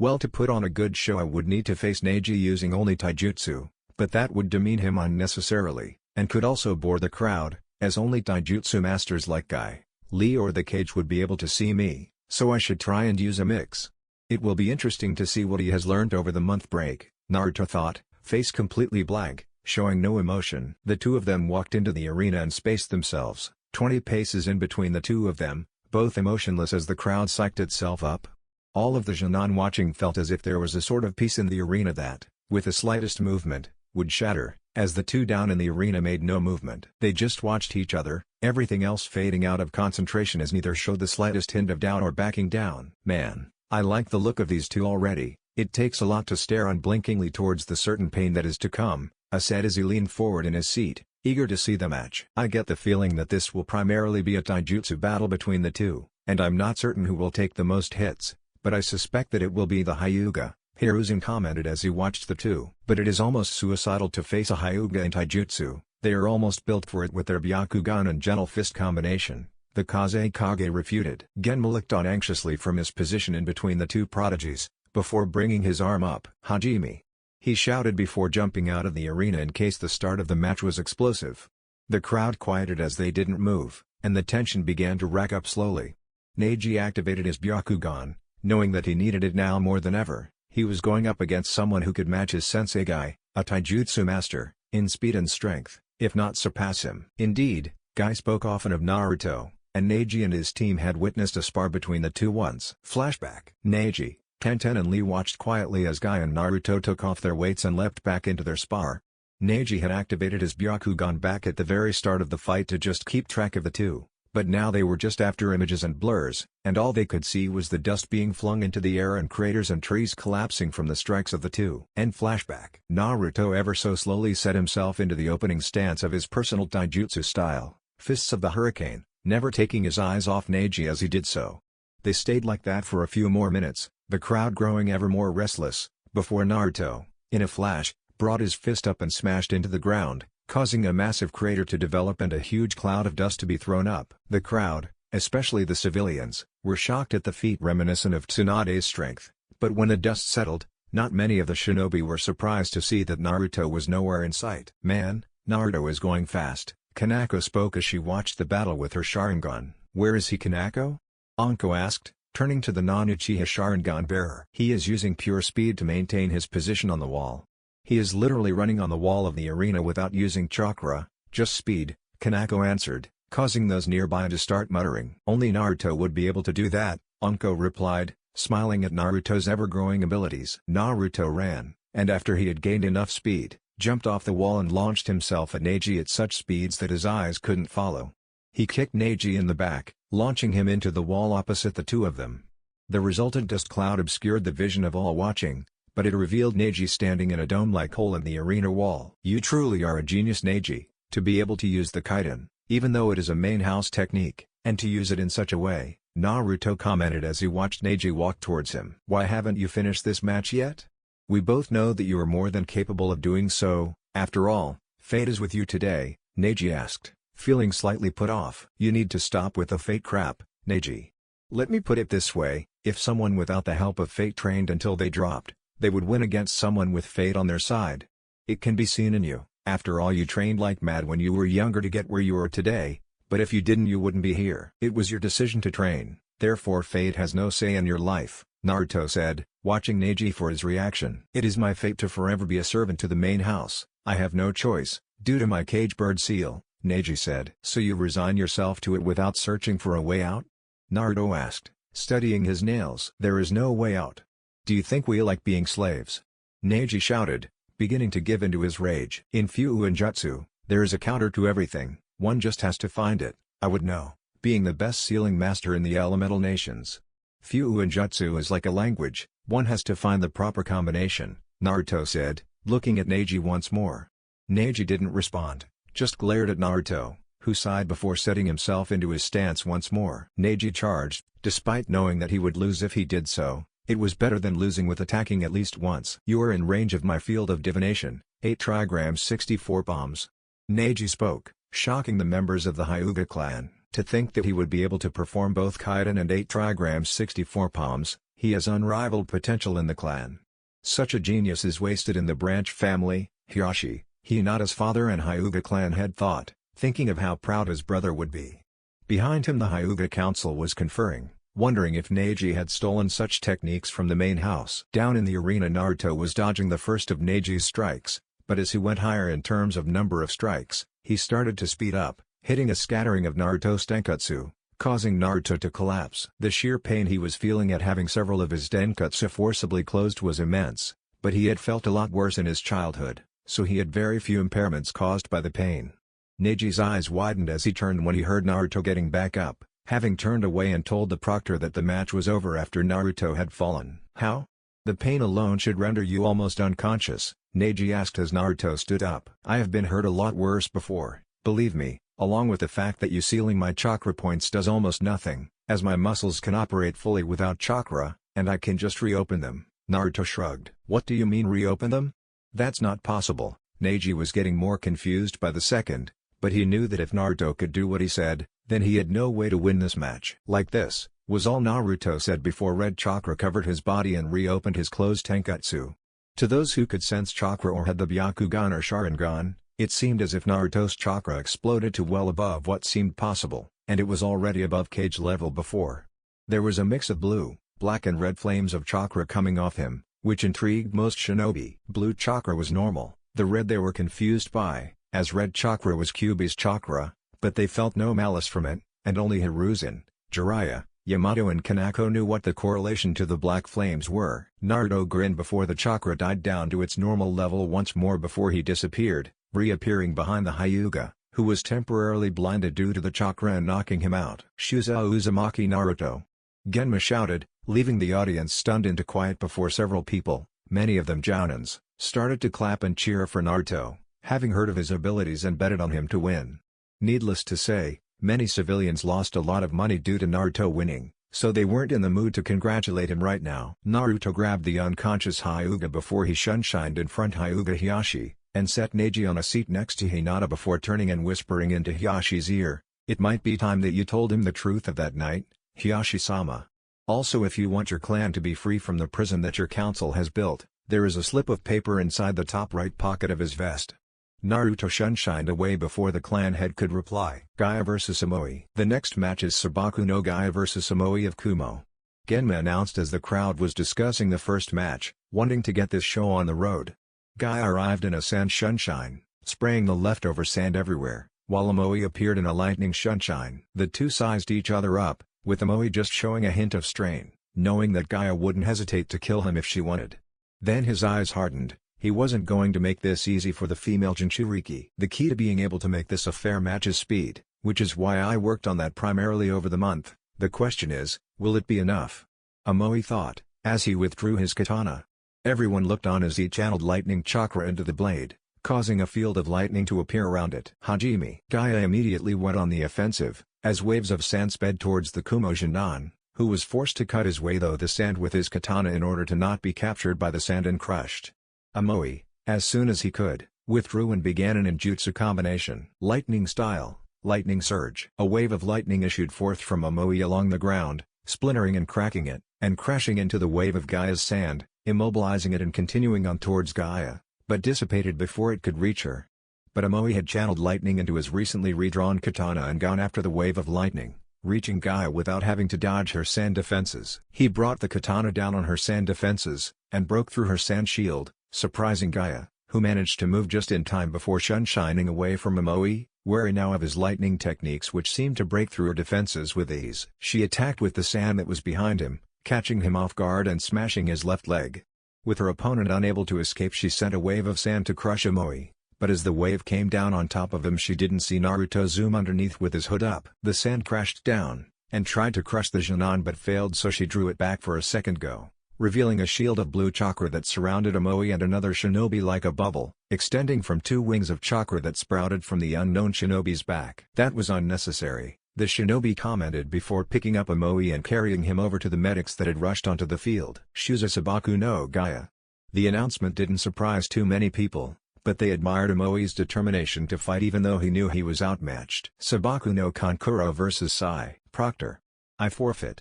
Well, to put on a good show I would need to face Neji using only Taijutsu, but that would demean him unnecessarily, and could also bore the crowd, as only Taijutsu masters like Guy, Lee or the cage would be able to see me, so I should try and use a mix. It will be interesting to see what he has learned over the month break, Naruto thought, face completely blank, showing no emotion. The two of them walked into the arena and spaced themselves, 20 paces in between the two of them, both emotionless as the crowd psyched itself up. All of the Genin watching felt as if there was a sort of peace in the arena that, with the slightest movement, would shatter, as the two down in the arena made no movement. They just watched each other, everything else fading out of concentration as neither showed the slightest hint of doubt or backing down. Man, I like the look of these two already. It takes a lot to stare unblinkingly towards the certain pain that is to come, said as he leaned forward in his seat, eager to see the match. I get the feeling that this will primarily be a taijutsu battle between the two, and I'm not certain who will take the most hits, but I suspect that it will be the Hyuga, Hiruzen commented as he watched the two. But it is almost suicidal to face a Hyuga in taijutsu, they are almost built for it with their Byakugan and gentle fist combination, the Kazekage refuted. Genma looked on anxiously from his position in between the two prodigies, before bringing his arm up. Hajime! He shouted before jumping out of the arena in case the start of the match was explosive. The crowd quieted as they didn't move, and the tension began to rack up slowly. Neji activated his Byakugan, knowing that he needed it now more than ever. He was going up against someone who could match his sensei Guy, a taijutsu master, in speed and strength, if not surpass him. Indeed, Guy spoke often of Naruto, and Neji and his team had witnessed a spar between the two once. Flashback. Neji, Tenten and Lee watched quietly as Guy and Naruto took off their weights and leapt back into their spar. Neji had activated his Byakugan back at the very start of the fight to just keep track of the two, but now they were just after images and blurs, and all they could see was the dust being flung into the air and craters and trees collapsing from the strikes of the two. End flashback. Naruto ever so slowly set himself into the opening stance of his personal taijutsu style, Fists of the Hurricane, never taking his eyes off Neji as he did so. They stayed like that for a few more minutes, the crowd growing ever more restless, before Naruto, in a flash, brought his fist up and smashed into the ground, causing a massive crater to develop and a huge cloud of dust to be thrown up. The crowd, especially the civilians, were shocked at the feat reminiscent of Tsunade's strength, but when the dust settled, not many of the shinobi were surprised to see that Naruto was nowhere in sight. Man, Naruto is going fast, Kanako spoke as she watched the battle with her Sharingan. Where is he, Kanako? Anko asked, turning to the non-Uchiha Sharingan bearer. He is using pure speed to maintain his position on the wall. He is literally running on the wall of the arena without using chakra, just speed, Kanako answered, causing those nearby to start muttering. Only Naruto would be able to do that, Anko replied, smiling at Naruto's ever-growing abilities. Naruto ran, and after he had gained enough speed, jumped off the wall and launched himself at Neji at such speeds that his eyes couldn't follow. He kicked Neji in the back, launching him into the wall opposite the two of them. The resultant dust cloud obscured the vision of all watching, but it revealed Neji standing in a dome-like hole in the arena wall. You truly are a genius, Neji, to be able to use the Kaiden, even though it is a main house technique, and to use it in such a way, Naruto commented as he watched Neji walk towards him. Why haven't you finished this match yet? We both know that you are more than capable of doing so, after all, fate is with you today, Neji asked, feeling slightly put off. You need to stop with the fate crap, Neji. Let me put it this way, if someone without the help of fate trained until they dropped, they would win against someone with fate on their side. It can be seen in you, after all you trained like mad when you were younger to get where you are today, but if you didn't you wouldn't be here. It was your decision to train, therefore fate has no say in your life, Naruto said, watching Neji for his reaction. It is my fate to forever be a servant to the main house, I have no choice, due to my cage bird seal, Neji said. So you resign yourself to it without searching for a way out? Naruto asked, studying his nails. There is no way out. Do you think we like being slaves? Neji shouted, beginning to give into his rage. In Fuuinjutsu, there is a counter to everything, one just has to find it. I would know, being the best sealing master in the elemental nations. Fuuinjutsu is like a language, one has to find the proper combination, Naruto said, looking at Neji once more. Neji didn't respond, just glared at Naruto, who sighed before setting himself into his stance once more. Neji charged, despite knowing that he would lose if he did so. It was better than losing with attacking at least once. You are in range of my field of divination, 8 trigrams 64 palms. Neji spoke, shocking the members of the Hyuga clan. To think that he would be able to perform both Kaiden and 8 trigrams 64 palms, he has unrivaled potential in the clan. Such a genius is wasted in the branch family, Hiyashi, Hinata's father and Hyuga clan had thought, thinking of how proud his brother would be. Behind him the Hyuga Council was conferring, wondering if Neji had stolen such techniques from the main house. Down in the arena Naruto was dodging the first of Neji's strikes, but as he went higher in terms of number of strikes, he started to speed up, hitting a scattering of Naruto's Denkatsu, causing Naruto to collapse. The sheer pain he was feeling at having several of his Denkatsu forcibly closed was immense, but he had felt a lot worse in his childhood, so he had very few impairments caused by the pain. Neji's eyes widened as he turned when he heard Naruto getting back up, having turned away and told the proctor that the match was over after Naruto had fallen. "How? The pain alone should render you almost unconscious," Neji asked as Naruto stood up. "I have been hurt a lot worse before, believe me, along with the fact that you sealing my chakra points does almost nothing, as my muscles can operate fully without chakra, and I can just reopen them." Naruto shrugged. "What do you mean reopen them? That's not possible." Neji was getting more confused by the second, but he knew that if Naruto could do what he said, then he had no way to win this match. "Like this," was all Naruto said before red chakra covered his body and reopened his closed Tenkatsu. To those who could sense chakra or had the Byakugan or Sharingan, it seemed as if Naruto's chakra exploded to well above what seemed possible, and it was already above cage level before. There was a mix of blue, black and red flames of chakra coming off him, which intrigued most shinobi. Blue chakra was normal, the red they were confused by, as red chakra was Kyuubi's chakra, but they felt no malice from it, and only Hiruzen, Jiraiya, Yamato and Kanako knew what the correlation to the black flames were. Naruto grinned before the chakra died down to its normal level once more before he disappeared, reappearing behind the Hyuga, who was temporarily blinded due to the chakra and knocking him out. "Shuza Uzumaki Naruto!" Genma shouted, leaving the audience stunned into quiet before several people, many of them jounins, started to clap and cheer for Naruto, having heard of his abilities and betted on him to win. Needless to say, many civilians lost a lot of money due to Naruto winning, so they weren't in the mood to congratulate him right now. Naruto grabbed the unconscious Hyuga before he shunshined in front Hyuga Hiyashi, and set Neji on a seat next to Hinata before turning and whispering into Hiyashi's ear, "It might be time that you told him the truth of that night, Hiyashi-sama. Also, if you want your clan to be free from the prison that your council has built, there is a slip of paper inside the top right pocket of his vest." Naruto shunshined away before the clan head could reply. Gaia vs Amoi. The next match is Sabaku no Gaia vs Amoi of Kumo. Genma announced as the crowd was discussing the first match, wanting to get this show on the road. Gaia arrived in a sand shunshine, spraying the leftover sand everywhere, while Amoi appeared in a lightning shunshine. The two sized each other up, with Amoi just showing a hint of strain, knowing that Gaia wouldn't hesitate to kill him if she wanted. Then his eyes hardened. He wasn't going to make this easy for the female Jinchuriki. "The key to being able to make this a fair match is speed, which is why I worked on that primarily over the month. The question is, will it be enough?" Amoi thought, as he withdrew his katana. Everyone looked on as he channeled lightning chakra into the blade, causing a field of lightning to appear around it. "Hajime!" Gaia immediately went on the offensive, as waves of sand sped towards the Kumo Jinan, who was forced to cut his way through the sand with his katana in order to not be captured by the sand and crushed. Amoi, as soon as he could, withdrew and began an ninjutsu combination. Lightning style, lightning surge. A wave of lightning issued forth from Amoi along the ground, splintering and cracking it, and crashing into the wave of Gaia's sand, immobilizing it and continuing on towards Gaia, but dissipated before it could reach her. But Amoi had channeled lightning into his recently redrawn katana and gone after the wave of lightning, reaching Gaia without having to dodge her sand defenses. He brought the katana down on her sand defenses, and broke through her sand shield, surprising Gaia, who managed to move just in time before shunshining away from Amoi, wary now of his lightning techniques which seemed to break through her defenses with ease. She attacked with the sand that was behind him, catching him off guard and smashing his left leg. With her opponent unable to escape, she sent a wave of sand to crush Amoi, but as the wave came down on top of him she didn't see Naruto zoom underneath with his hood up. The sand crashed down, and tried to crush the Jinan but failed, so she drew it back for a second go, revealing a shield of blue chakra that surrounded Amoi and another shinobi like a bubble, extending from two wings of chakra that sprouted from the unknown shinobi's back. "That was unnecessary," the shinobi commented before picking up Amoi and carrying him over to the medics that had rushed onto the field. "Shuza Sabaku no Gaia." The announcement didn't surprise too many people, but they admired Amoi's determination to fight even though he knew he was outmatched. "Sabaku no Kankuro vs Sai Proctor. I forfeit."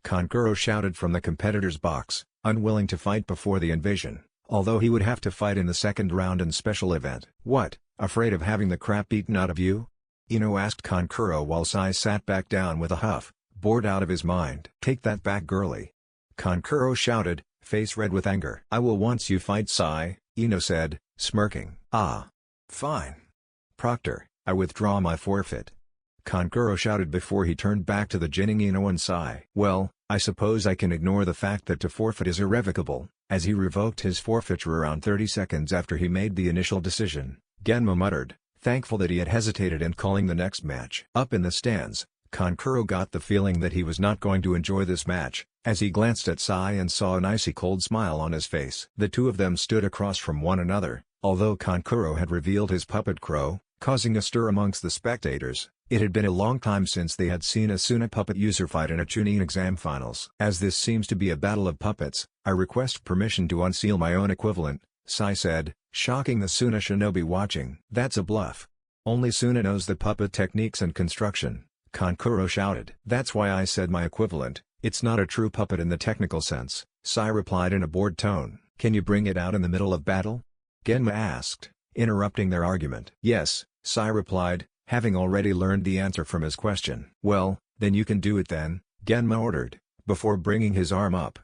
Kankuro shouted from the competitor's box, unwilling to fight before the invasion, although he would have to fight in the second round and special event. "What, afraid of having the crap beaten out of you?" Ino asked Kankuro while Sai sat back down with a huff, bored out of his mind. "Take that back, girly!" Kankuro shouted, face red with anger. "I will once you fight Sai," Ino said, smirking. "Ah. Fine. Proctor, I withdraw my forfeit." Kankuro shouted before he turned back to the Jinning Ino and Sai. "Well, I suppose I can ignore the fact that to forfeit is irrevocable," as he revoked his forfeiture around 30 seconds after he made the initial decision, Genma muttered, thankful that he had hesitated in calling the next match. Up in the stands, Kankuro got the feeling that he was not going to enjoy this match, as he glanced at Sai and saw an icy cold smile on his face. The two of them stood across from one another, although Kankuro had revealed his puppet crow, causing a stir amongst the spectators. It had been a long time since they had seen a Suna puppet user fight in a Chunin exam finals. "As this seems to be a battle of puppets, I request permission to unseal my own equivalent," Sai said, shocking the Suna shinobi watching. "That's a bluff. Only Suna knows the puppet techniques and construction," Kankuro shouted. "That's why I said my equivalent, it's not a true puppet in the technical sense," Sai replied in a bored tone. "Can you bring it out in the middle of battle?" Genma asked, interrupting their argument. "Yes," Sai replied, having already learned the answer from his question. "Well, then you can do it then," Genma ordered, before bringing his arm up.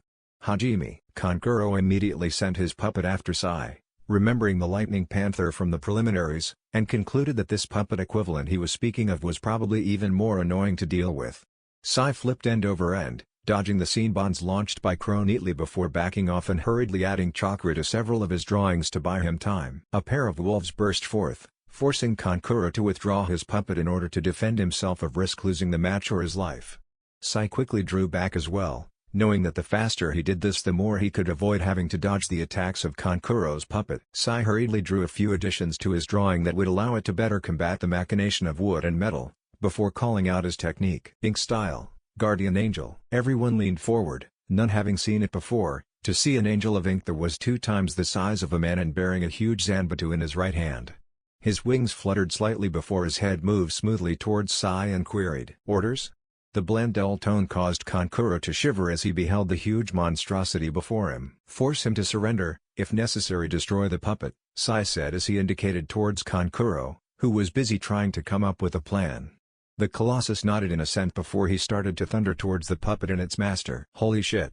"Hajime." Kankuro immediately sent his puppet after Sai, remembering the Lightning Panther from the preliminaries, and concluded that this puppet equivalent he was speaking of was probably even more annoying to deal with. Sai flipped end over end, dodging the scene bombs launched by Crow neatly before backing off and hurriedly adding chakra to several of his drawings to buy him time. A pair of wolves burst forth, forcing Kankuro to withdraw his puppet in order to defend himself of risk losing the match or his life. Sai quickly drew back as well, knowing that the faster he did this the more he could avoid having to dodge the attacks of Kankuro's puppet. Sai hurriedly drew a few additions to his drawing that would allow it to better combat the machination of wood and metal, before calling out his technique. Ink style, Guardian Angel. Everyone leaned forward, none having seen it before, to see an angel of ink that was 2 times the size of a man and bearing a huge zanbatu in his right hand. His wings fluttered slightly before his head moved smoothly towards Sai and queried, "Orders?" The bland dull tone caused Kankuro to shiver as he beheld the huge monstrosity before him. "Force him to surrender, if necessary destroy the puppet," Sai said as he indicated towards Kankuro, who was busy trying to come up with a plan. The Colossus nodded in assent before he started to thunder towards the puppet and its master. "Holy shit!"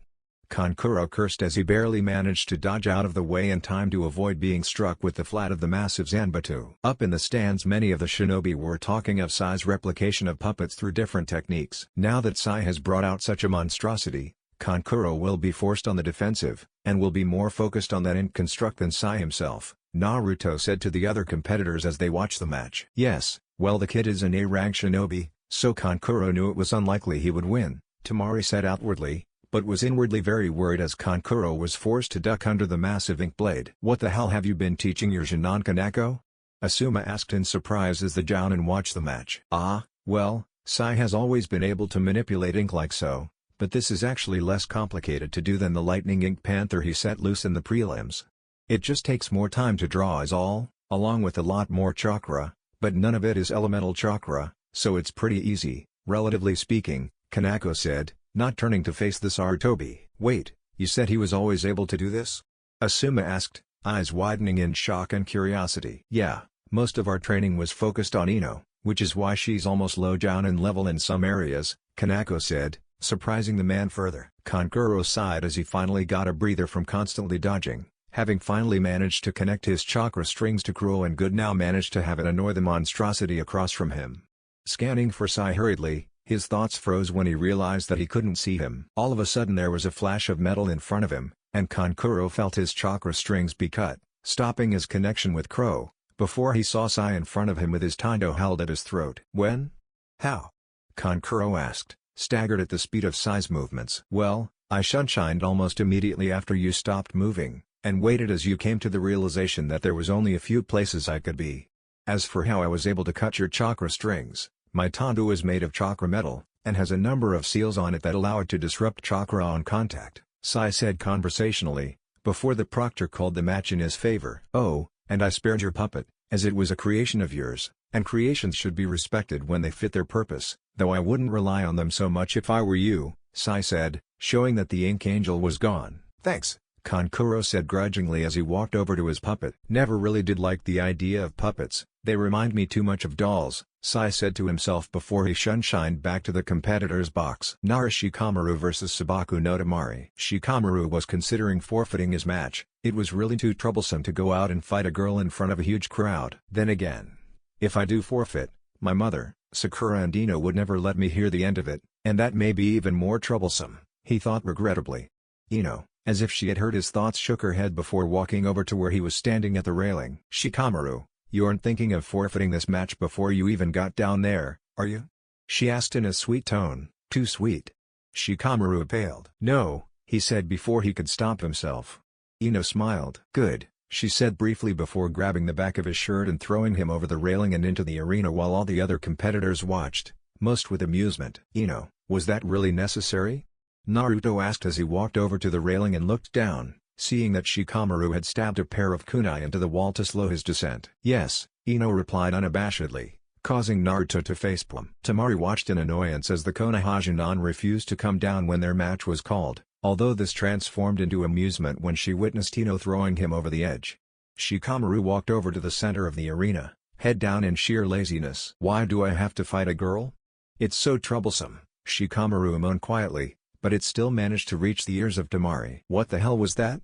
Kankuro cursed as he barely managed to dodge out of the way in time to avoid being struck with the flat of the massive zanbatu. Up in the stands many of the shinobi were talking of Sai's replication of puppets through different techniques. Now that Sai has brought out such a monstrosity, Kankuro will be forced on the defensive, and will be more focused on that ink construct than Sai himself, Naruto said to the other competitors as they watched the match. Yes, well the kid is an A-rank shinobi, so Kankuro knew it was unlikely he would win, Tamari said outwardly, but was inwardly very worried as Kankuro was forced to duck under the massive ink blade. "What the hell have you been teaching your Jinan Kanako?" Asuma asked in surprise as the Jounin watched the match. "Ah, well, Sai has always been able to manipulate ink like so, but this is actually less complicated to do than the Lightning Ink Panther he set loose in the prelims. It just takes more time to draw is all, along with a lot more chakra, but none of it is elemental chakra, so it's pretty easy, relatively speaking," Kanako said, not turning to face the Sarutobi. "Wait, you said he was always able to do this?" Asuma asked, eyes widening in shock and curiosity. "Yeah, most of our training was focused on Ino, which is why she's almost low down in level in some areas," Kanako said, surprising the man further. Kankuro sighed as he finally got a breather from constantly dodging, having finally managed to connect his chakra strings to Kuro and Good now managed to have it annoy the monstrosity across from him. Scanning for Sai hurriedly, his thoughts froze when he realized that he couldn't see him. All of a sudden there was a flash of metal in front of him, and Kankuro felt his chakra strings be cut, stopping his connection with Crow, before he saw Sai in front of him with his Taindo held at his throat. "When? How?" Kankuro asked, staggered at the speed of Sai's movements. "Well, I sunshined almost immediately after you stopped moving, and waited as you came to the realization that there was only a few places I could be. As for how I was able to cut your chakra strings, my Taindo is made of chakra metal, and has a number of seals on it that allow it to disrupt chakra on contact," Sai said conversationally, before the proctor called the match in his favor. "Oh, and I spared your puppet, as it was a creation of yours, and creations should be respected when they fit their purpose, though I wouldn't rely on them so much if I were you," Sai said, showing that the ink angel was gone. "Thanks," Kankuro said grudgingly as he walked over to his puppet. Never really did like the idea of puppets, they remind me too much of dolls, Sai said to himself before he shunshined back to the competitor's box. Nara Shikamaru vs Sabaku no Temari. Shikamaru was considering forfeiting his match, it was really too troublesome to go out and fight a girl in front of a huge crowd. Then again, if I do forfeit, my mother, Sakura and Ino would never let me hear the end of it, and that may be even more troublesome, he thought regrettably. Ino, as if she had heard his thoughts, shook her head before walking over to where he was standing at the railing. Shikamaru, you aren't thinking of forfeiting this match before you even got down there, are you? She asked in a sweet tone, too sweet. Shikamaru paled. No, he said before he could stop himself. Ino smiled. Good, she said briefly before grabbing the back of his shirt and throwing him over the railing and into the arena while all the other competitors watched, most with amusement. Ino, was that really necessary? Naruto asked as he walked over to the railing and looked down, seeing that Shikamaru had stabbed a pair of kunai into the wall to slow his descent. Yes, Ino replied unabashedly, causing Naruto to facepalm. Temari watched in annoyance as the Konohajindan refused to come down when their match was called, although this transformed into amusement when she witnessed Ino throwing him over the edge. Shikamaru walked over to the center of the arena, head down in sheer laziness. Why do I have to fight a girl? It's so troublesome, Shikamaru moaned quietly, but it still managed to reach the ears of Temari. What the hell was that?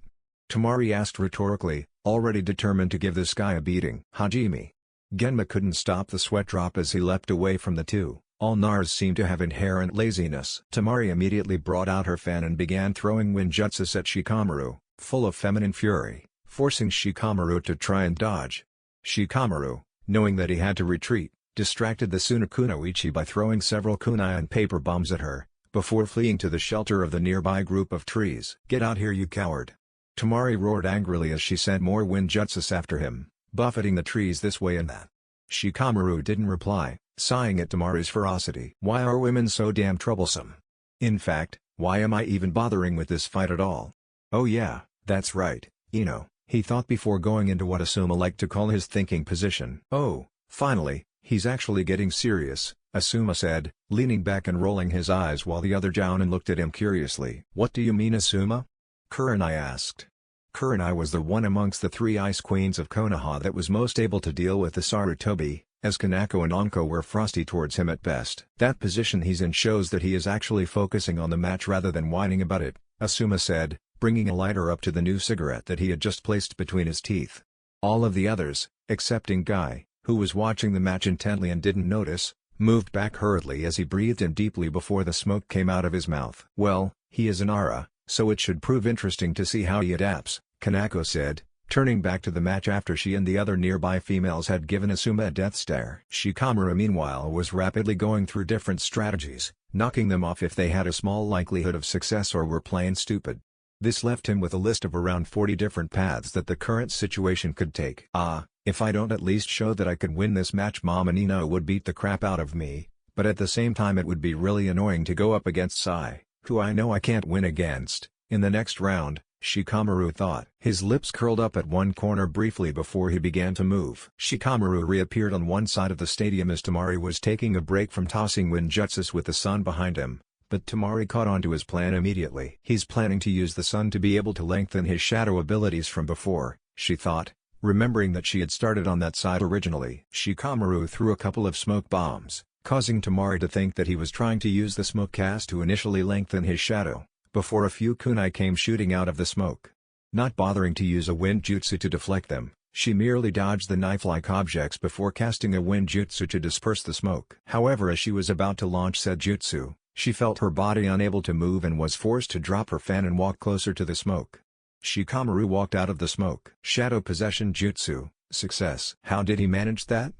Temari asked rhetorically, already determined to give this guy a beating. Hajime. Genma couldn't stop the sweat drop as he leapt away from the two. All Nars seem to have inherent laziness. Temari immediately brought out her fan and began throwing ninjutsus at Shikamaru, full of feminine fury, forcing Shikamaru to try and dodge. Shikamaru, knowing that he had to retreat, distracted the Sunakunoichi by throwing several kunai and paper bombs at her, before fleeing to the shelter of the nearby group of trees. Get out here, you coward! Temari roared angrily as she sent more ninjutsus after him, buffeting the trees this way and that. Shikamaru didn't reply, sighing at Temari's ferocity. Why are women so damn troublesome? In fact, why am I even bothering with this fight at all? Oh yeah, that's right, Ino, he thought before going into what Asuma liked to call his thinking position. Oh, finally, he's actually getting serious, Asuma said, leaning back and rolling his eyes while the other Jounin looked at him curiously. What do you mean, Asuma? Kurenai asked. Kurenai was the one amongst the three ice queens of Konoha that was most able to deal with the Sarutobi, as Kanako and Anko were frosty towards him at best. That position he's in shows that he is actually focusing on the match rather than whining about it, Asuma said, bringing a lighter up to the new cigarette that he had just placed between his teeth. All of the others, excepting Guy, who was watching the match intently and didn't notice, moved back hurriedly as he breathed in deeply before the smoke came out of his mouth. Well, he is an Ara, so it should prove interesting to see how he adapts, Kanako said, turning back to the match after she and the other nearby females had given Asuma a death stare. Shikamaru meanwhile was rapidly going through different strategies, knocking them off if they had a small likelihood of success or were plain stupid. This left him with a list of around 40 different paths that the current situation could take. If I don't at least show that I could win this match, Mom and Ino would beat the crap out of me, but at the same time it would be really annoying to go up against Sai, who I know I can't win against, in the next round, Shikamaru thought. His lips curled up at one corner briefly before he began to move. Shikamaru reappeared on one side of the stadium as Temari was taking a break from tossing ninjutsus with the sun behind him, but Temari caught on to his plan immediately. He's planning to use the sun to be able to lengthen his shadow abilities from before, she thought, remembering that she had started on that side originally. Shikamaru threw a couple of smoke bombs, causing Temari to think that he was trying to use the smoke cast to initially lengthen his shadow, before a few kunai came shooting out of the smoke. Not bothering to use a wind jutsu to deflect them, she merely dodged the knife-like objects before casting a wind jutsu to disperse the smoke. However, as she was about to launch said jutsu, she felt her body unable to move and was forced to drop her fan and walk closer to the smoke. Shikamaru walked out of the smoke. Shadow Possession Jutsu, success. How did he manage that?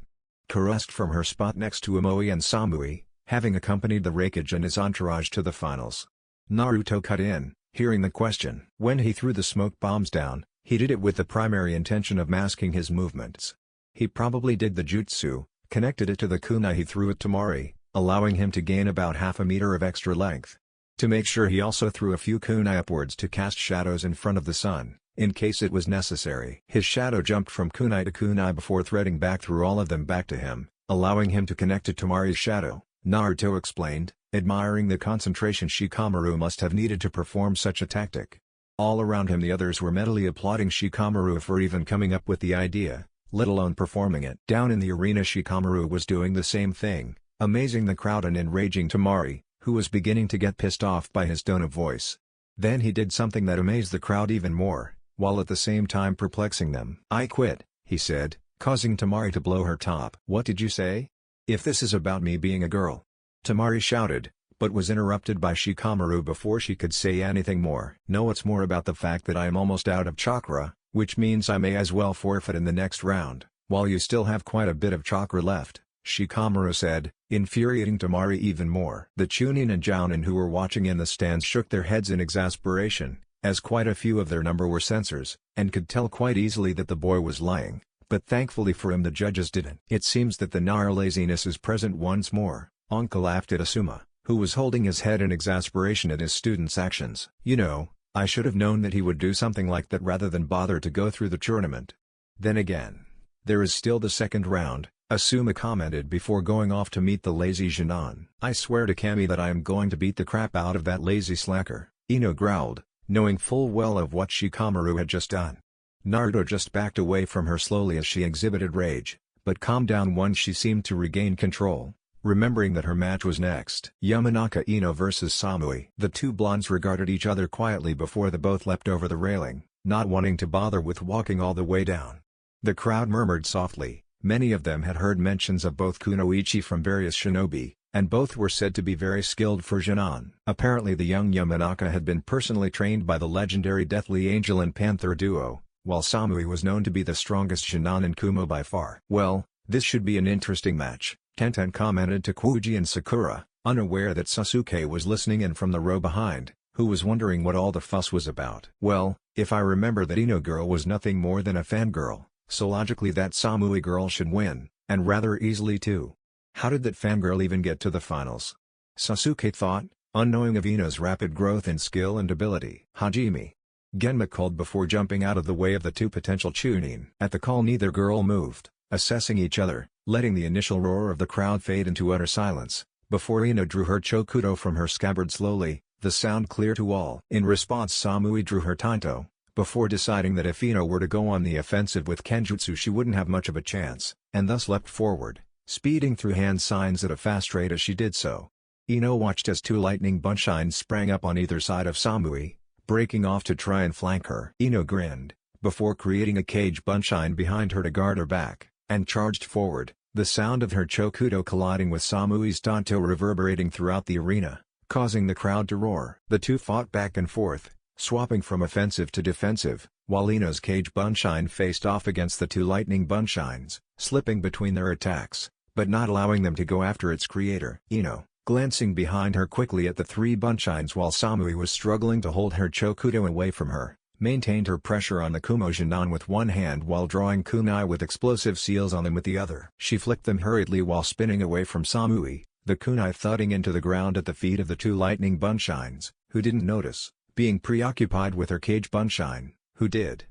Kuro asked from her spot next to Omoi and Samui, having accompanied the Raikage and his entourage to the finals. Naruto cut in, hearing the question. When he threw the smoke bombs down, he did it with the primary intention of masking his movements. He probably did the jutsu, connected it to the kunai he threw at Temari, allowing him to gain about half a meter of extra length. To make sure, he also threw a few kunai upwards to cast shadows in front of the sun, in case it was necessary. His shadow jumped from kunai to kunai before threading back through all of them back to him, allowing him to connect to Temari's shadow, Naruto explained, admiring the concentration Shikamaru must have needed to perform such a tactic. All around him the others were mentally applauding Shikamaru for even coming up with the idea, let alone performing it. Down in the arena Shikamaru was doing the same thing, amazing the crowd and enraging Temari, who was beginning to get pissed off by his tone of voice. Then he did something that amazed the crowd even more, while at the same time perplexing them. "I quit," he said, causing Temari to blow her top. "What did you say? If this is about me being a girl?" Temari shouted, but was interrupted by Shikamaru before she could say anything more. "No, it's more about the fact that I am almost out of chakra, which means I may as well forfeit in the next round, while you still have quite a bit of chakra left," Shikamaru said, infuriating Temari even more. The Chunin and Jounin who were watching in the stands shook their heads in exasperation, as quite a few of their number were censors, and could tell quite easily that the boy was lying, but thankfully for him the judges didn't. "It seems that the Nar laziness is present once more," Anka laughed at Asuma, who was holding his head in exasperation at his student's actions. "You know, I should have known that he would do something like that rather than bother to go through the tournament. Then again, there is still the second round," Asuma commented before going off to meet the lazy Jinan. "I swear to Kami that I am going to beat the crap out of that lazy slacker," Ino growled, knowing full well of what Shikamaru had just done. Naruto just backed away from her slowly as she exhibited rage, but calmed down once she seemed to regain control, remembering that her match was next. Yamanaka Ino vs Samui. The two blondes regarded each other quietly before they both leapt over the railing, not wanting to bother with walking all the way down. The crowd murmured softly. Many of them had heard mentions of both kunoichi from various shinobi, and both were said to be very skilled for Jinan. Apparently the young Yamanaka had been personally trained by the legendary Deathly Angel and Panther duo, while Samui was known to be the strongest Jinan in Kumo by far. "Well, this should be an interesting match," Tenten commented to Kuji and Sakura, unaware that Sasuke was listening in from the row behind, who was wondering what all the fuss was about. "Well, if I remember that Ino girl was nothing more than a fangirl, so logically that Samui girl should win, and rather easily too. How did that fangirl even get to the finals?" Sasuke thought, unknowing of Ino's rapid growth in skill and ability. "Hajime," Genma called before jumping out of the way of the two potential Chunin. At the call neither girl moved, assessing each other, letting the initial roar of the crowd fade into utter silence, before Ino drew her chokudo from her scabbard slowly, the sound clear to all. In response Samui drew her tanto, before deciding that if Ino were to go on the offensive with Kenjutsu she wouldn't have much of a chance, and thus leapt forward, speeding through hand signs at a fast rate as she did so. Ino watched as two lightning bunshines sprang up on either side of Samui, breaking off to try and flank her. Ino grinned, before creating a cage bunshine behind her to guard her back, and charged forward, the sound of her chokudo colliding with Samui's tanto reverberating throughout the arena, causing the crowd to roar. The two fought back and forth, swapping from offensive to defensive, while Ino's cage bunshine faced off against the two lightning bunshines, slipping between their attacks, but not allowing them to go after its creator. Ino, glancing behind her quickly at the three bunshines while Samui was struggling to hold her chokudo away from her, maintained her pressure on the Kumo Jinan with one hand while drawing kunai with explosive seals on them with the other. She flicked them hurriedly while spinning away from Samui, the kunai thudding into the ground at the feet of the two lightning bunshines, who didn't notice, being preoccupied with her cage bunshine, who did.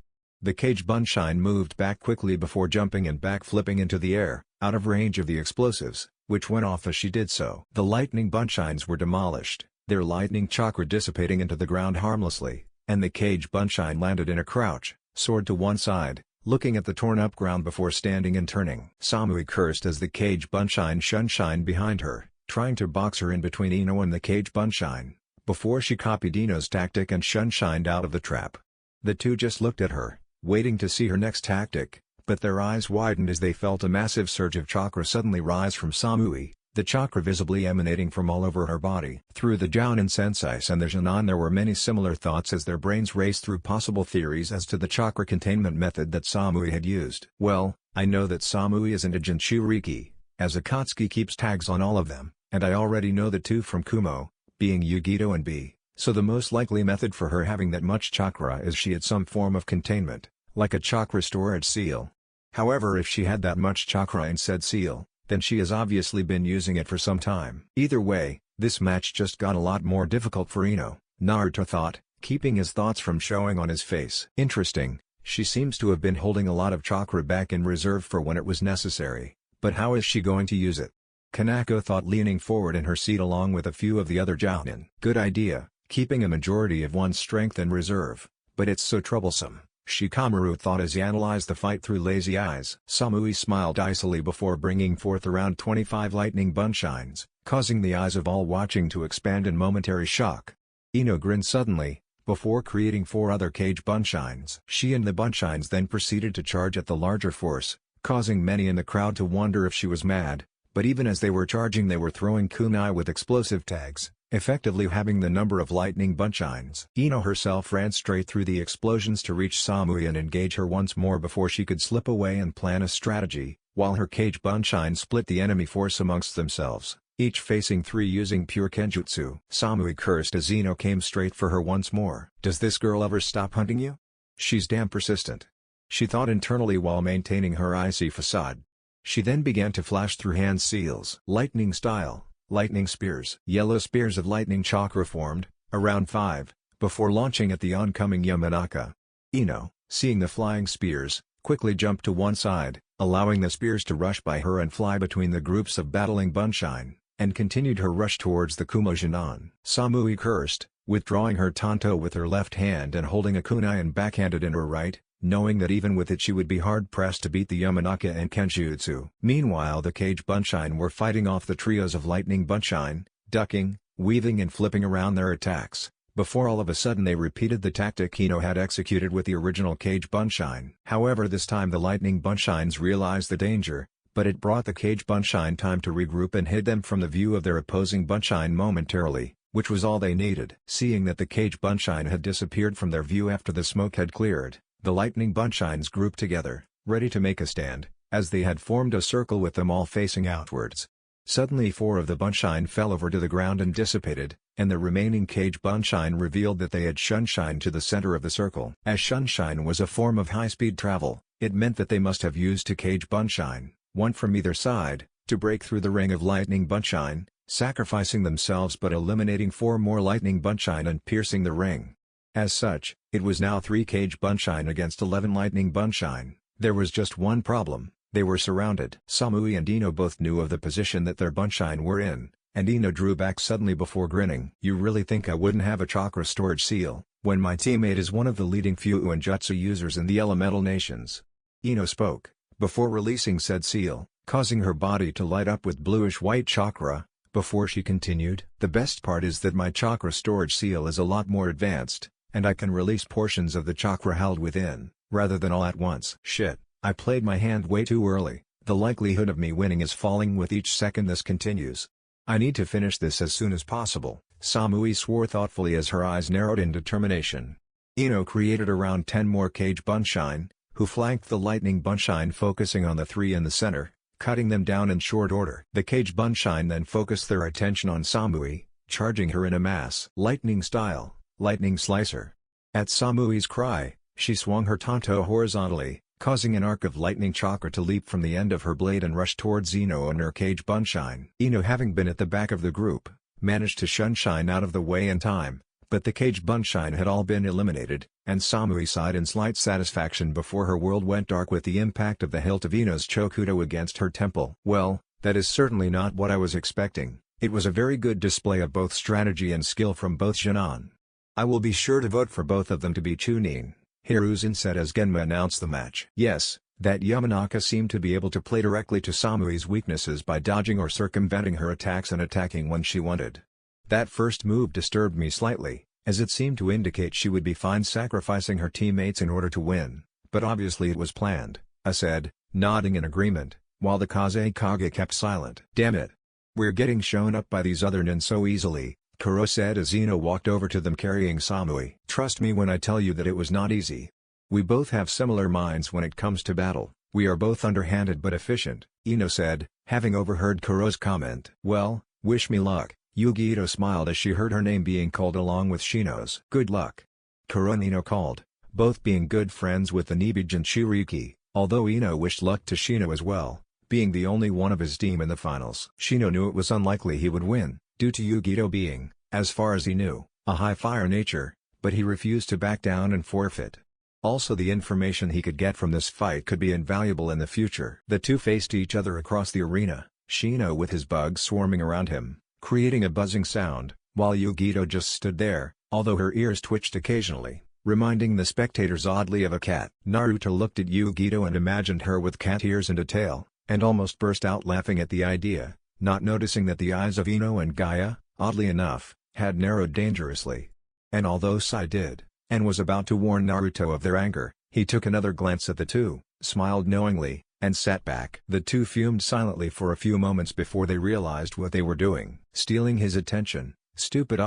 The cage bunshine moved back quickly before jumping and back-flipping into the air, out of range of the explosives, which went off as she did so. The lightning bunshines were demolished, their lightning chakra dissipating into the ground harmlessly, and the cage bunshine landed in a crouch, sword to one side, looking at the torn-up ground before standing and turning. Samui cursed as the cage bunshine shun behind her, trying to box her in between Ino and the cage bunshine, before she copied Ino's tactic and shun-shined out of the trap. The two just looked at her, waiting to see her next tactic, but their eyes widened as they felt a massive surge of chakra suddenly rise from Samui, the chakra visibly emanating from all over her body. Through the Jounin senseis and the Jinan there were many similar thoughts as their brains raced through possible theories as to the chakra containment method that Samui had used. Well, I know that Samui isn't a Jinchuriki, as Akatsuki keeps tags on all of them, and I already know the two from Kumo, being Yugito and B, so the most likely method for her having that much chakra is she had some form of containment, like a chakra storage seal. However, if she had that much chakra in said seal, then she has obviously been using it for some time. Either way, this match just got a lot more difficult for Ino, Naruto thought, keeping his thoughts from showing on his face. Interesting, she seems to have been holding a lot of chakra back in reserve for when it was necessary, but how is she going to use it? Kanako thought, leaning forward in her seat along with a few of the other Jounin. Good idea, keeping a majority of one's strength in reserve, But it's so troublesome, Shikamaru thought as he analyzed the fight through lazy eyes. Samui smiled icily before bringing forth around 25 lightning bunshines, causing the eyes of all watching to expand in momentary shock. Ino grinned suddenly, before creating 4 other cage bunshines. She and the bunshines then proceeded to charge at the larger force, causing many in the crowd to wonder if she was mad, but even as they were charging they were throwing kunai with explosive tags, effectively having the number of lightning bunshines. Ino herself ran straight through the explosions to reach Samui and engage her once more before she could slip away and plan a strategy, while her cage bunshine split the enemy force amongst themselves, each facing 3 using pure kenjutsu. Samui cursed as Ino came straight for her once more. Does this girl ever stop hunting you? She's damn persistent, she thought internally while maintaining her icy facade. She then began to flash through hand seals. Lightning style, lightning spears. Yellow spears of lightning chakra formed, around 5, before launching at the oncoming Yamanaka. Ino, seeing the flying spears, quickly jumped to one side, allowing the spears to rush by her and fly between the groups of battling bunshine, and continued her rush towards the Kumojinan. Samui cursed, withdrawing her tanto with her left hand and holding a kunai and backhanded in her right, knowing that even with it she would be hard-pressed to beat the Yamanaka and Kenjutsu. Meanwhile the cage bunshine were fighting off the trios of lightning bunshine, ducking, weaving and flipping around their attacks, before all of a sudden they repeated the tactic Ino had executed with the original cage bunshine. However, this time the lightning bunshines realized the danger, but it brought the cage bunshine time to regroup and hid them from the view of their opposing bunshine momentarily, which was all they needed. Seeing that the cage bunshine had disappeared from their view after the smoke had cleared, the lightning bunshines grouped together, ready to make a stand, as they had formed a circle with them all facing outwards. Suddenly 4 of the bunshine fell over to the ground and dissipated, and the remaining cage bunshine revealed that they had shunshine to the center of the circle. As shunshine was a form of high-speed travel, it meant that they must have used 2 cage bunshine, 1 from either side, to break through the ring of lightning bunshine, sacrificing themselves but eliminating 4 more lightning bunshine and piercing the ring. As such, it was now 3 cage bunshine against 11 lightning bunshine. There was just one problem: they were surrounded. Samui and Ino both knew of the position that their bunshine were in, and Ino drew back suddenly before grinning. You really think I wouldn't have a chakra storage seal, when my teammate is one of the leading Fuuinjutsu users in the elemental nations? Ino spoke, before releasing said seal, causing her body to light up with bluish-white chakra, before she continued. The best part is that my chakra storage seal is a lot more advanced, and I can release portions of the chakra held within, rather than all at once. Shit, I played my hand way too early. The likelihood of me winning is falling with each second this continues. I need to finish this as soon as possible, Samui swore thoughtfully as her eyes narrowed in determination. Ino created around 10 more cage bunshine, who flanked the lightning bunshine, focusing on the 3 in the center, cutting them down in short order. The cage bunshine then focused their attention on Samui, charging her in a mass. Lightning style, lightning slicer. At Samui's cry, she swung her tanto horizontally, causing an arc of lightning chakra to leap from the end of her blade and rush towards Ino and her cage bunshine. Ino, having been at the back of the group, managed to shunshine out of the way in time, but the cage bunshine had all been eliminated, and Samui sighed in slight satisfaction before her world went dark with the impact of the hilt of Ino's chokudo against her temple. Well, that is certainly not what I was expecting. It was a very good display of both strategy and skill from both Jinan. I will be sure to vote for both of them to be Chunin, Hiruzen said as Genma announced the match. Yes, that Yamanaka seemed to be able to play directly to Samui's weaknesses by dodging or circumventing her attacks and attacking when she wanted. That first move disturbed me slightly, as it seemed to indicate she would be fine sacrificing her teammates in order to win, but obviously it was planned, I said, nodding in agreement, while the Kazekage kept silent. Damn it! We're getting shown up by these other nin so easily, Kuro said as Ino walked over to them carrying Samui. Trust me when I tell you that it was not easy. We both have similar minds when it comes to battle. We are both underhanded but efficient, Ino said, having overheard Kuro's comment. Well, wish me luck. Yugi Ito smiled as she heard her name being called along with Shino's. Good luck. Kuro and Ino called, both being good friends with the Nibij and Shiriki, although Ino wished luck to Shino as well, being the only one of his team in the finals. Shino knew it was unlikely he would win, due to Yugi Ito being, as far as he knew, a high-fire nature, but he refused to back down and forfeit. Also, the information he could get from this fight could be invaluable in the future. The two faced each other across the arena, Shino with his bugs swarming around him, creating a buzzing sound, while Yugi Ito just stood there, although her ears twitched occasionally. reminding the spectators oddly of a cat. Naruto looked at Yugito and imagined her with cat ears and a tail, and almost burst out laughing at the idea, not noticing that the eyes of Ino and Gaia, oddly enough, had narrowed dangerously. And although Sai did, and was about to warn Naruto of their anger, he took another glance at the two, smiled knowingly, and sat back. The two fumed silently for a few moments before they realized what they were doing. Stealing his attention, stupid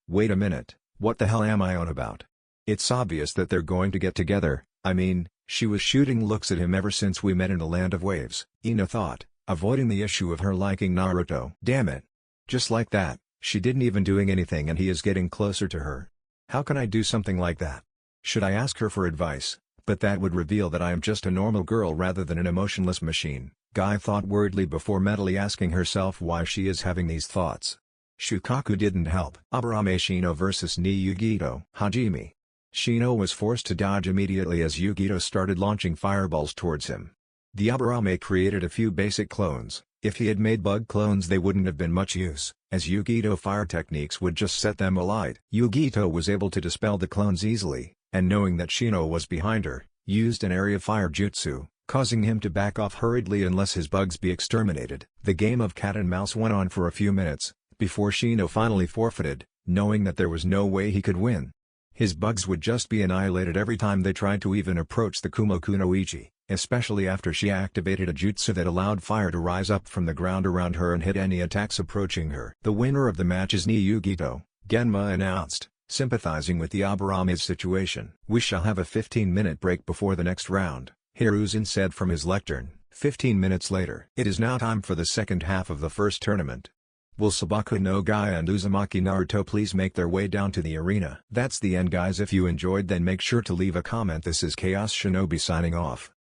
wait a minute, what the hell am I on about? It's obvious that they're going to get together, I mean, she was shooting looks at him ever since we met in the Land of Waves, Ino thought, avoiding the issue of her liking Naruto. Damn it. Just like that, she didn't even doing anything and he is getting closer to her. How can I do something like that? Should I ask her for advice? But that would reveal that I am just a normal girl rather than an emotionless machine, Guy thought worriedly before mentally asking herself why she is having these thoughts. Shukaku didn't help. Aburame Shino vs Yugito. Hajime. Shino was forced to dodge immediately as Yugito started launching fireballs towards him. The Aburame created a few basic clones. If he had made bug clones they wouldn't have been much use, as Yugito fire techniques would just set them alight. Yugito was able to dispel the clones easily, and knowing that Shino was behind her, used an area fire jutsu, causing him to back off hurriedly unless his bugs be exterminated. The game of cat and mouse went on for a few minutes, before Shino finally forfeited, knowing that there was no way he could win. His bugs would just be annihilated every time they tried to even approach the Kumoku no Ichi, especially after she activated a jutsu that allowed fire to rise up from the ground around her and hit any attacks approaching her. The winner of the match is Yugito, Genma announced, sympathizing with the Aburame's situation. We shall have a 15-minute break before the next round, Hiruzen said from his lectern. 15 minutes later. It is now time for the second half of the first tournament. Will Sabaku no Gaia and Uzumaki Naruto please make their way down to the arena? That's the end guys. If you enjoyed then make sure to leave a comment. This is Chaos Shinobi signing off.